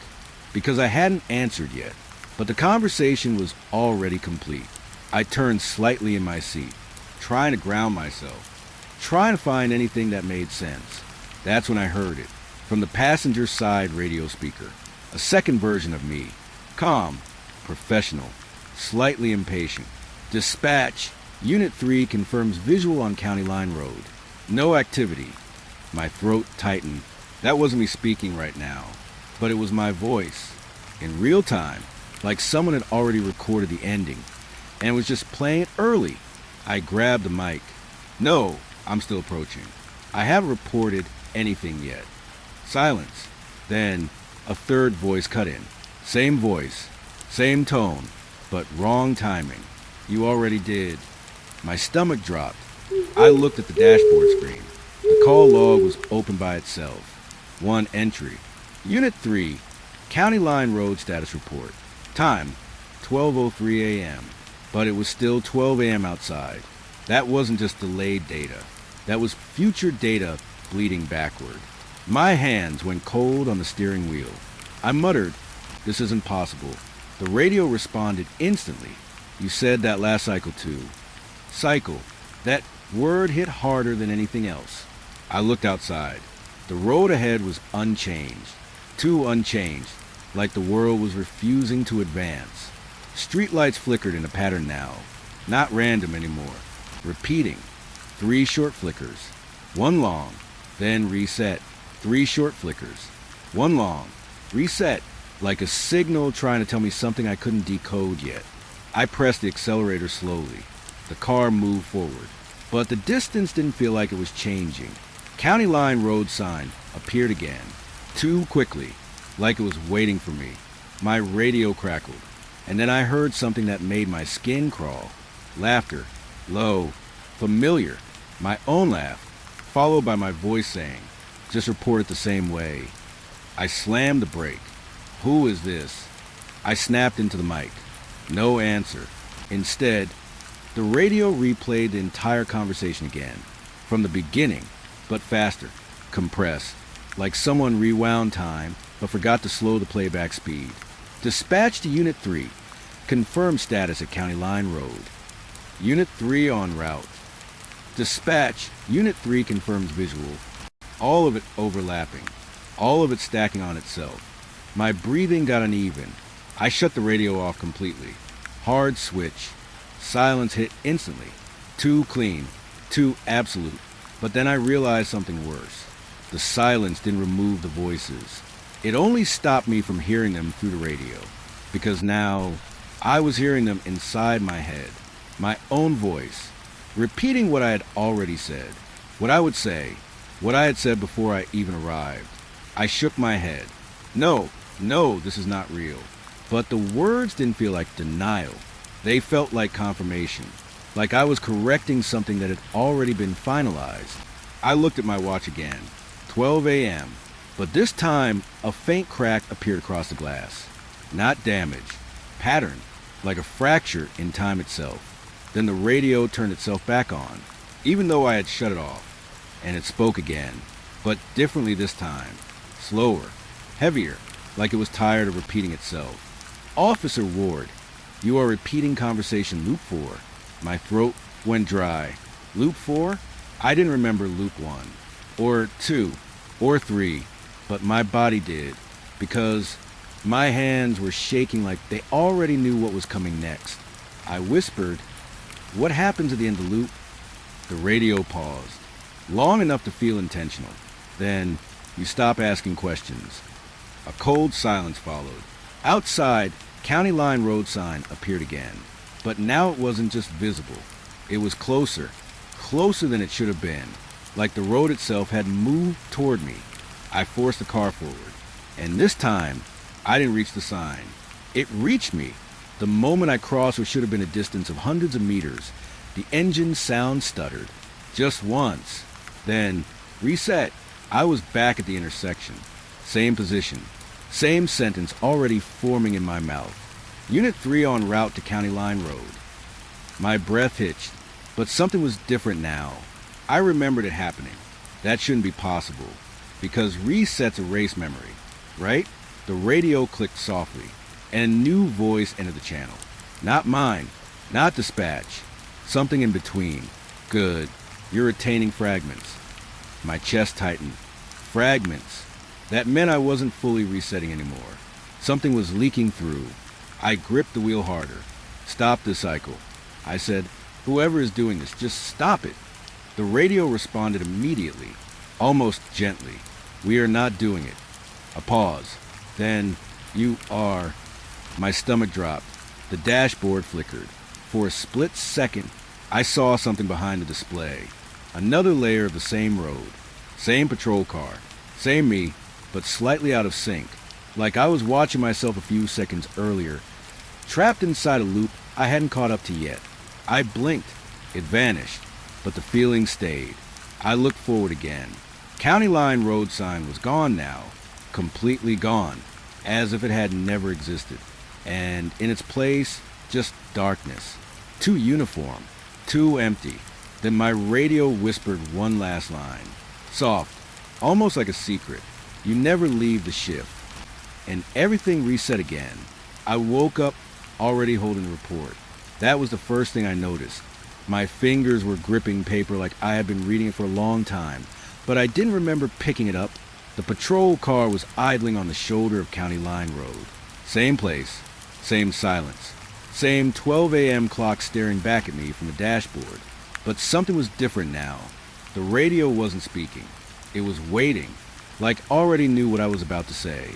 because I hadn't answered yet, but the conversation was already complete. I turned slightly in my seat, trying to ground myself, trying to find anything that made sense. That's when I heard it, from the passenger side radio speaker. A second version of me. Calm, professional, slightly impatient. Dispatch, Unit 3 confirms visual on County Line Road. No activity. My throat tightened. That wasn't me speaking right now, but it was my voice, in real time, like someone had already recorded the ending, and was just playing it early. I grabbed the mic. No, I'm still approaching. I haven't reported anything yet. Silence. Then a third voice cut in. Same voice, same tone, but wrong timing. You already did. My stomach dropped. I looked at the dashboard screen. The call log was open by itself. One entry. Unit 3, County Line Road status report. Time, 12:03 a.m. But it was still 12 a.m. outside. That wasn't just delayed data. That was future data bleeding backward. My hands went cold on the steering wheel. I muttered, "This isn't possible." The radio responded instantly. "You said that last cycle too." Cycle. That word hit harder than anything else. I looked outside. The road ahead was unchanged. Too unchanged, like the world was refusing to advance. Streetlights flickered in a pattern now. Not random anymore. Repeating. 3 short flickers. 1 long. Then reset. 3 short flickers. 1 long. Reset. Like a signal trying to tell me something I couldn't decode yet. I pressed the accelerator slowly. The car moved forward. But the distance didn't feel like it was changing. County Line Road sign appeared again. Too quickly. Like it was waiting for me. My radio crackled. And then I heard something that made my skin crawl. Laughter. Low. Familiar. My own laugh. Followed by my voice saying, "Just report it the same way." I slammed the brake. "Who is this?" I snapped into the mic. No answer. Instead, the radio replayed the entire conversation again. From the beginning, but faster. Compressed. Like someone rewound time, but forgot to slow the playback speed. Dispatch to Unit 3. Confirm status at County Line Road. Unit 3 en route. Dispatch, Unit 3 confirms visual. All of it overlapping. All of it stacking on itself. My breathing got uneven. I shut the radio off completely. Hard switch. Silence hit instantly. Too clean. Too absolute. But then I realized something worse. The silence didn't remove the voices. It only stopped me from hearing them through the radio. Because now, I was hearing them inside my head. My own voice. Repeating what I had already said. What I would say. What I had said before I even arrived. I shook my head. No, this is not real. But the words didn't feel like denial. They felt like confirmation. Like I was correcting something that had already been finalized. I looked at my watch again. 12 a.m. But this time, a faint crack appeared across the glass. Not damage. Pattern. Like a fracture in time itself. Then the radio turned itself back on, even though I had shut it off. And it spoke again. But differently this time. Slower. Heavier. Like it was tired of repeating itself. "Officer Ward, you are repeating conversation loop 4. My throat went dry. Loop 4? I didn't remember loop 1. Or 2. Or 3. But my body did. Because my hands were shaking like they already knew what was coming next. I whispered, "What happens at the end of the loop?" The radio paused. Long enough to feel intentional. Then, you stop asking questions. A cold silence followed. Outside, County Line Road sign appeared again. But now it wasn't just visible. It was closer. Closer than it should have been. Like the road itself had moved toward me. I forced the car forward. And this time, I didn't reach the sign. It reached me. The moment I crossed what should have been a distance of hundreds of meters, the engine's sound stuttered. Just once. Then, reset. I was back at the intersection. Same position. Same sentence already forming in my mouth. Unit 3 en route to County Line Road. My breath hitched, but something was different now. I remembered it happening. That shouldn't be possible, because resets erase memory, right? The radio clicked softly, and a new voice entered the channel. Not mine, not dispatch, something in between. Good. You're retaining fragments. My chest tightened. Fragments. That meant I wasn't fully resetting anymore. Something was leaking through. I gripped the wheel harder. Stop this cycle. I said, whoever is doing this, just stop it. The radio responded immediately, almost gently. We are not doing it. A pause. Then, you are. My stomach dropped. The dashboard flickered. For a split second, I saw something behind the display. Another layer of the same road. Same patrol car. Same me, but slightly out of sync. Like I was watching myself a few seconds earlier. Trapped inside a loop I hadn't caught up to yet. I blinked. It vanished. But the feeling stayed. I looked forward again. County Line road sign was gone now. Completely gone. As if it had never existed. And in its place, just darkness. Too uniform. Too empty. Then my radio whispered one last line. Soft. Almost like a secret. You never leave the shift. And everything reset again. I woke up already holding the report. That was the first thing I noticed. My fingers were gripping paper like I had been reading it for a long time, but I didn't remember picking it up. The patrol car was idling on the shoulder of County Line Road. Same place, same silence, same 12 a.m. clock staring back at me from the dashboard. But something was different now. The radio wasn't speaking. It was waiting, like already knew what I was about to say.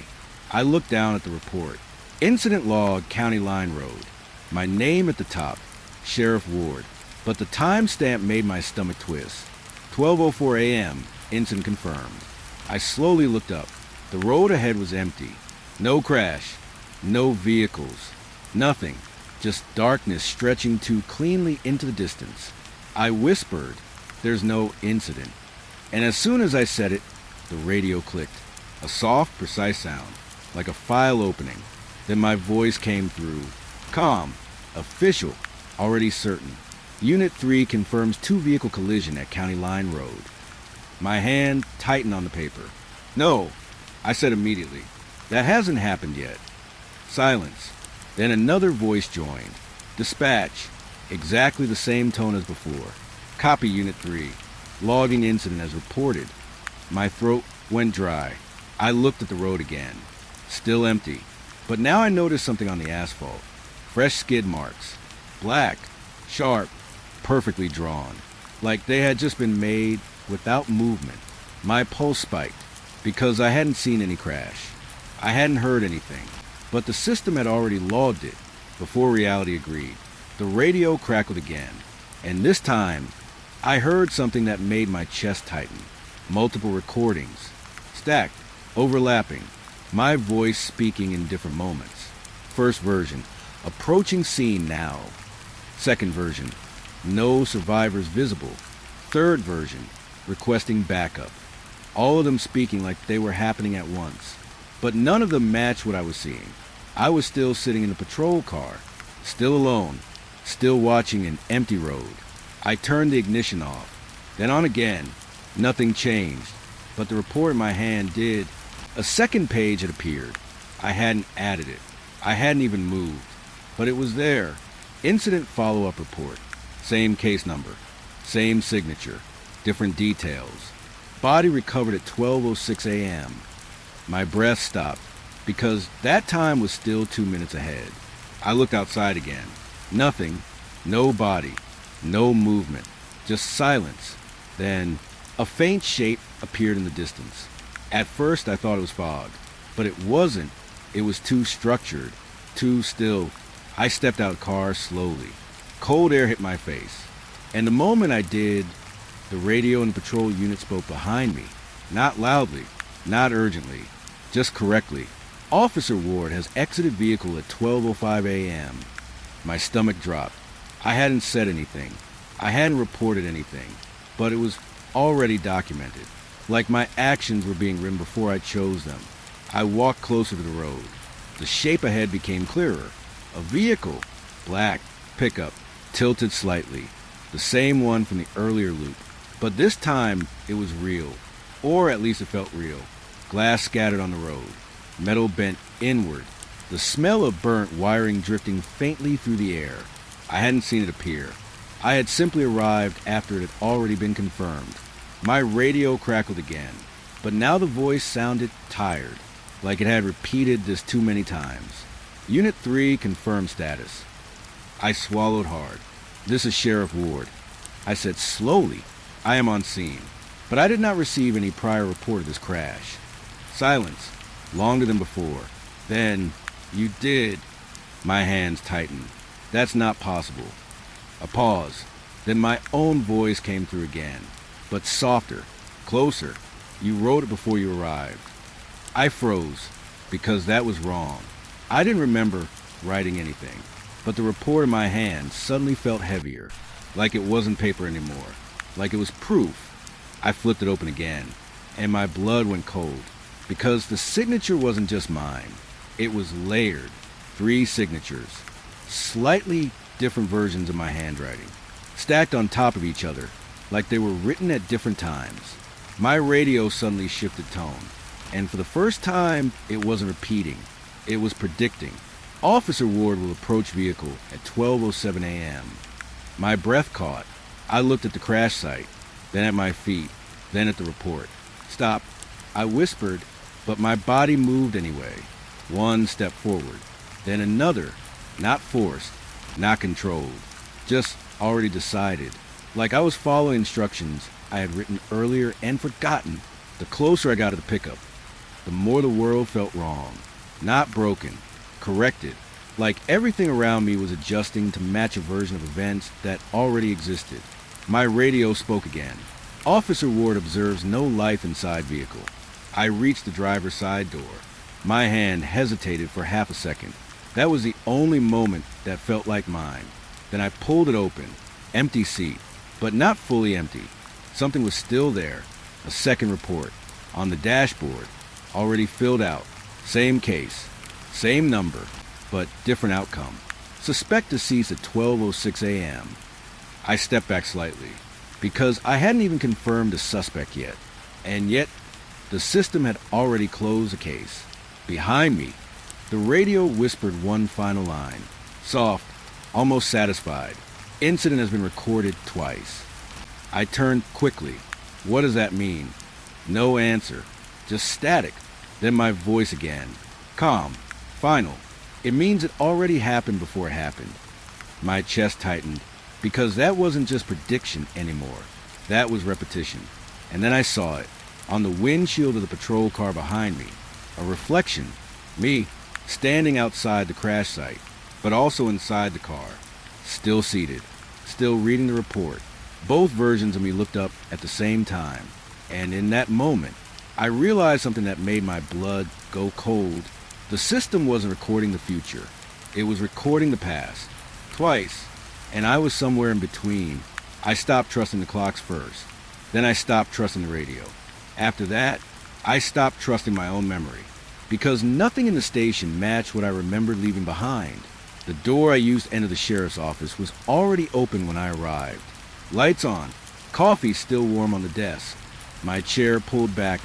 I looked down at the report. Incident log, County Line Road. My name at the top, Sheriff Ward. But the timestamp made my stomach twist. 12:04 a.m., incident confirmed. I slowly looked up. The road ahead was empty. No crash. No vehicles. Nothing. Just darkness stretching too cleanly into the distance. I whispered, there's no incident. And as soon as I said it, the radio clicked. A soft, precise sound, like a file opening. Then my voice came through. Calm. Official. Already certain. Unit 3 confirms 2-vehicle collision at County Line Road. My hand tightened on the paper. No, I said immediately. That hasn't happened yet. Silence. Then another voice joined. Dispatch. Exactly the same tone as before. Copy Unit 3. Logging incident as reported. My throat went dry. I looked at the road again. Still empty. But now I noticed something on the asphalt. Fresh skid marks. Black. Sharp. Perfectly drawn, like they had just been made without movement. My pulse spiked, because I hadn't seen any crash. I hadn't heard anything, but the system had already logged it, before reality agreed. The radio crackled again, and this time, I heard something that made my chest tighten. Multiple recordings, stacked, overlapping, my voice speaking in different moments. First version, approaching scene now. Second version, no survivors visible. Third version, requesting backup. All of them speaking like they were happening at once. But none of them matched what I was seeing. I was still sitting in the patrol car, still alone, still watching an empty road. I turned the ignition off, then on again. Nothing changed, but the report in my hand did. A second page had appeared. I hadn't added it. I hadn't even moved, but it was there. Incident follow-up report. Same case number, same signature, different details. Body recovered at 12:06 a.m. My breath stopped, because that time was still 2 minutes ahead. I looked outside again. Nothing, no body, no movement, just silence. Then, a faint shape appeared in the distance. At first I thought it was fog, but it wasn't. It was too structured, too still. I stepped out of the car slowly. Cold air hit my face, and the moment I did, the radio and patrol unit spoke behind me. Not loudly, not urgently, just correctly. Officer Ward has exited vehicle at 12:05 a.m. My stomach dropped. I hadn't said anything. I hadn't reported anything, but it was already documented. Like my actions were being written before I chose them. I walked closer to the road. The shape ahead became clearer. A vehicle, black, pickup, tilted slightly. The same one from the earlier loop. But this time, it was real. Or at least it felt real. Glass scattered on the road. Metal bent inward. The smell of burnt wiring drifting faintly through the air. I hadn't seen it appear. I had simply arrived after it had already been confirmed. My radio crackled again, but now the voice sounded tired, like it had repeated this too many times. Unit 3 confirmed status. I swallowed hard. This is Sheriff Ward. I said slowly, I am on scene, but I did not receive any prior report of this crash. Silence, longer than before. Then, you did. My hands tightened. That's not possible. A pause. Then my own voice came through again, but softer, closer. You wrote it before you arrived. I froze, because that was wrong. I didn't remember writing anything, but the report in my hand suddenly felt heavier, like it wasn't paper anymore, like it was proof. I flipped it open again, and my blood went cold, because the signature wasn't just mine. It was layered, 3 signatures, slightly different versions of my handwriting, stacked on top of each other, like they were written at different times. My radio suddenly shifted tone, and for the first time, it wasn't repeating. It was predicting. Officer Ward will approach vehicle at 12:07 a.m. My breath caught. I looked at the crash site, then at my feet, then at the report. Stop, I whispered, but my body moved anyway. One step forward, then another, not forced, not controlled, just already decided. Like I was following instructions I had written earlier and forgotten. The closer I got to the pickup, the more the world felt wrong. Not broken, corrected. Like everything around me was adjusting to match a version of events that already existed. My radio spoke again. Officer Ward observes no life inside vehicle. I reached the driver's side door. My hand hesitated for half a second. That was the only moment that felt like mine. Then I pulled it open. Empty seat, but not fully empty. Something was still there. A second report. On the dashboard. Already filled out. Same case. Same number, but different outcome. Suspect deceased at 12:06 a.m. I stepped back slightly, because I hadn't even confirmed the suspect yet. And yet, the system had already closed the case. Behind me, the radio whispered one final line. Soft, almost satisfied. Incident has been recorded twice. I turned quickly. What does that mean? No answer. Just static. Then my voice again. Calm. Final. It means it already happened before it happened. My chest tightened, because that wasn't just prediction anymore. That was repetition. And then I saw it, on the windshield of the patrol car behind me. A reflection. Me, standing outside the crash site, but also inside the car. Still seated. Still reading the report. Both versions of me looked up at the same time. And in that moment, I realized something that made my blood go cold. The system wasn't recording the future. It was recording the past. Twice. And I was somewhere in between. I stopped trusting the clocks first. Then I stopped trusting the radio. After that, I stopped trusting my own memory. Because nothing in the station matched what I remembered leaving behind. The door I used to enter the sheriff's office was already open when I arrived. Lights on. Coffee still warm on the desk. My chair pulled back,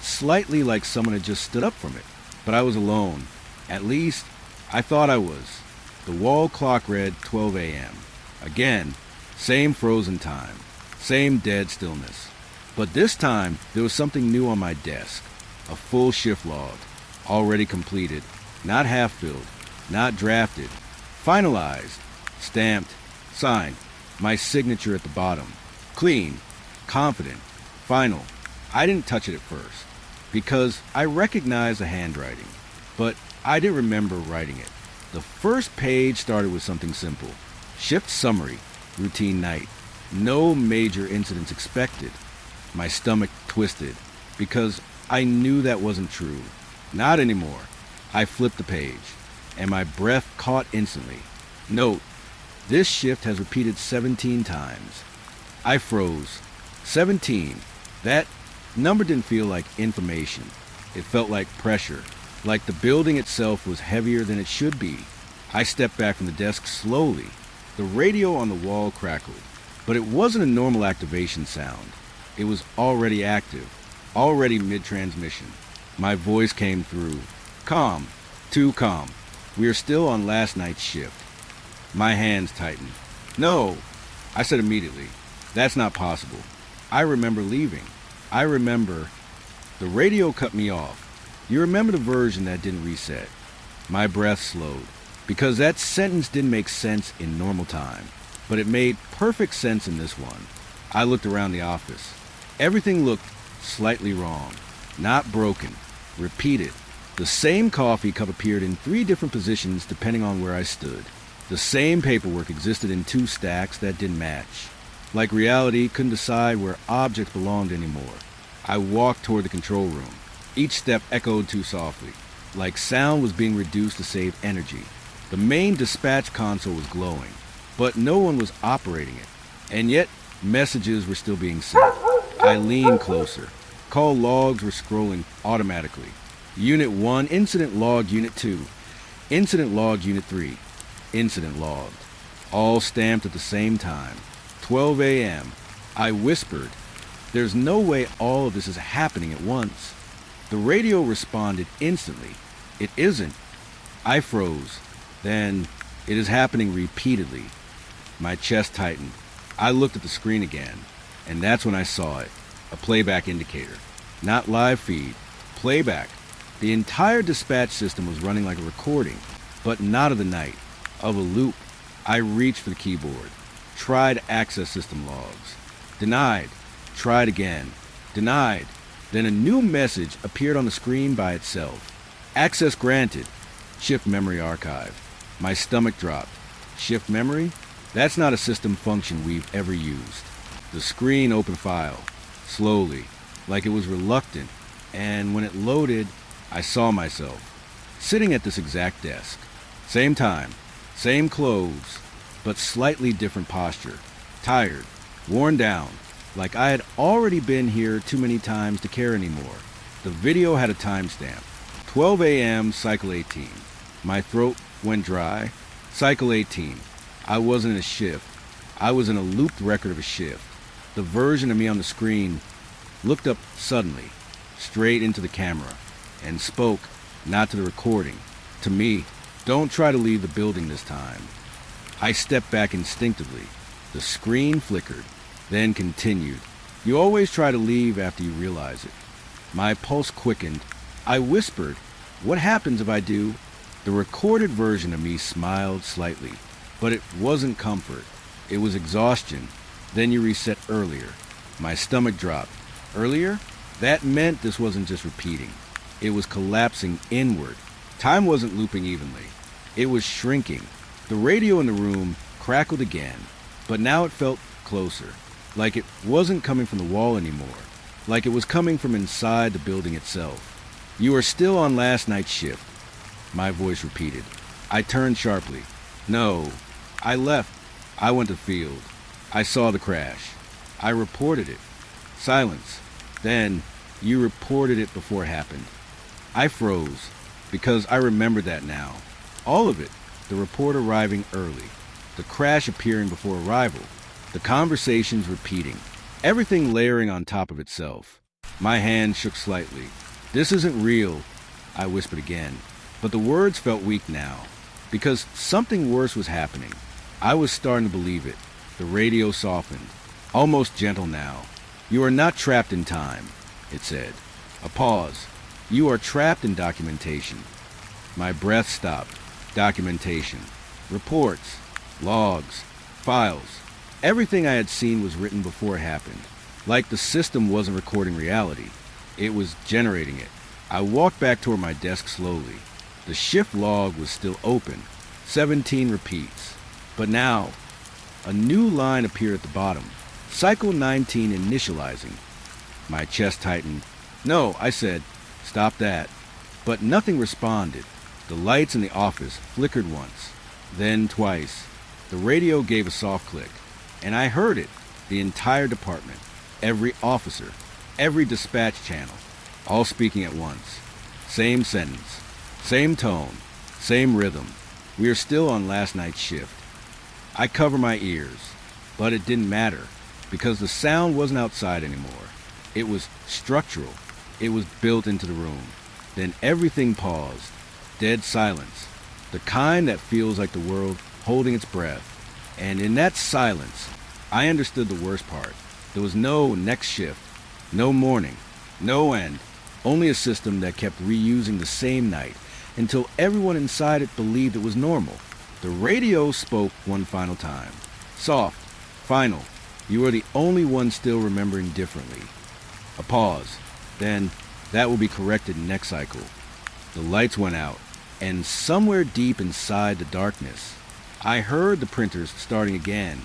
slightly like someone had just stood up from it. But I was alone. At least, I thought I was. The wall clock read 12 a.m. Again, same frozen time. Same dead stillness. But this time, there was something new on my desk. A full shift log. Already completed. Not half-filled. Not drafted. Finalized. Stamped. Signed. My signature at the bottom. Clean. Confident. Final. I didn't touch it at first, because I recognized the handwriting, but I didn't remember writing it. The first page started with something simple. Shift summary. Routine night. No major incidents expected. My stomach twisted, because I knew that wasn't true. Not anymore. I flipped the page, and my breath caught instantly. Note, this shift has repeated 17 times. I froze. 17. That number didn't feel like information. It felt like pressure, like the building itself was heavier than it should be. I stepped back from the desk slowly. The radio on the wall crackled. But it wasn't a normal activation sound. It was already active, already mid-transmission. My voice came through. Calm. Too calm. We are still on last night's shift. My hands tightened. No, I said immediately. That's not possible. I remember leaving. I remember... The radio cut me off. You remember the version that didn't reset. My breath slowed, because that sentence didn't make sense in normal time. But it made perfect sense in this one. I looked around the office. Everything looked slightly wrong. Not broken. Repeated. The same coffee cup appeared in 3 different positions depending on where I stood. The same paperwork existed in 2 stacks that didn't match. Like reality couldn't decide where objects belonged anymore. I walked toward the control room. Each step echoed too softly, like sound was being reduced to save energy. The main dispatch console was glowing, but no one was operating it. And yet, messages were still being sent. I leaned closer. Call logs were scrolling automatically. Unit 1, incident logged Unit 2. Incident logged Unit 3. Incident logged. All stamped at the same time. 12 a.m. I whispered, "There's no way all of this is happening at once." The radio responded instantly. "It isn't." I froze. Then, "It is happening repeatedly." My chest tightened. I looked at the screen again, and that's when I saw it. A playback indicator. Not live feed. Playback. The entire dispatch system was running like a recording, but not of the night, of a loop. I reached for the keyboard. Tried access system logs. Denied. Tried again. Denied. Then a new message appeared on the screen by itself. Access granted. Shift memory archive. My stomach dropped. Shift memory? That's not a system function we've ever used. The screen opened file. Slowly. Like it was reluctant. And when it loaded, I saw myself. Sitting at this exact desk. Same time. Same clothes. But slightly different posture. Tired. Worn down. Like I had already been here too many times to care anymore. The video had a timestamp. 12 a.m. cycle 18. My throat went dry. Cycle 18. I wasn't in a shift. I was in a looped record of a shift. The version of me on the screen looked up suddenly, straight into the camera, and spoke, not to the recording, to me. "Don't try to leave the building this time." I stepped back instinctively. The screen flickered, then continued. "You always try to leave after you realize it." My pulse quickened. I whispered, "What happens if I do?" The recorded version of me smiled slightly, but it wasn't comfort. It was exhaustion. "Then you reset earlier." My stomach dropped. Earlier? That meant this wasn't just repeating. It was collapsing inward. Time wasn't looping evenly. It was shrinking. The radio in the room crackled again, but now it felt closer. Like it wasn't coming from the wall anymore. Like it was coming from inside the building itself. "You are still on last night's shift," my voice repeated. I turned sharply. "No. I left. I went to field. I saw the crash. I reported it." Silence. Then, "You reported it before it happened." I froze, because I remembered that now. All of it. The report arriving early. The crash appearing before arrival. The conversations repeating. Everything layering on top of itself. My hand shook slightly. "This isn't real," I whispered again. But the words felt weak now, because something worse was happening. I was starting to believe it. The radio softened. Almost gentle now. "You are not trapped in time," it said. A pause. "You are trapped in documentation." My breath stopped. Documentation. Reports. Logs. Files. Everything I had seen was written before it happened. Like the system wasn't recording reality. It was generating it. I walked back toward my desk slowly. The shift log was still open. 17 repeats. But now, a new line appeared at the bottom. Cycle 19 initializing. My chest tightened. "No," I said. "Stop that." But nothing responded. The lights in the office flickered once, then twice. The radio gave a soft click, and I heard it. The entire department, every officer, every dispatch channel, all speaking at once. Same sentence, same tone, same rhythm. "We are still on last night's shift." I cover my ears. But it didn't matter, because the sound wasn't outside anymore. It was structural. It was built into the room. Then everything paused. Dead silence. The kind that feels like the world holding its breath. And in that silence, I understood the worst part. There was no next shift, no morning, no end. Only a system that kept reusing the same night until everyone inside it believed it was normal. The radio spoke one final time. Soft, final. You are the only one still remembering differently. A pause. Then, that will be corrected next cycle. The lights went out, and somewhere deep inside the darkness, I heard the printers starting again.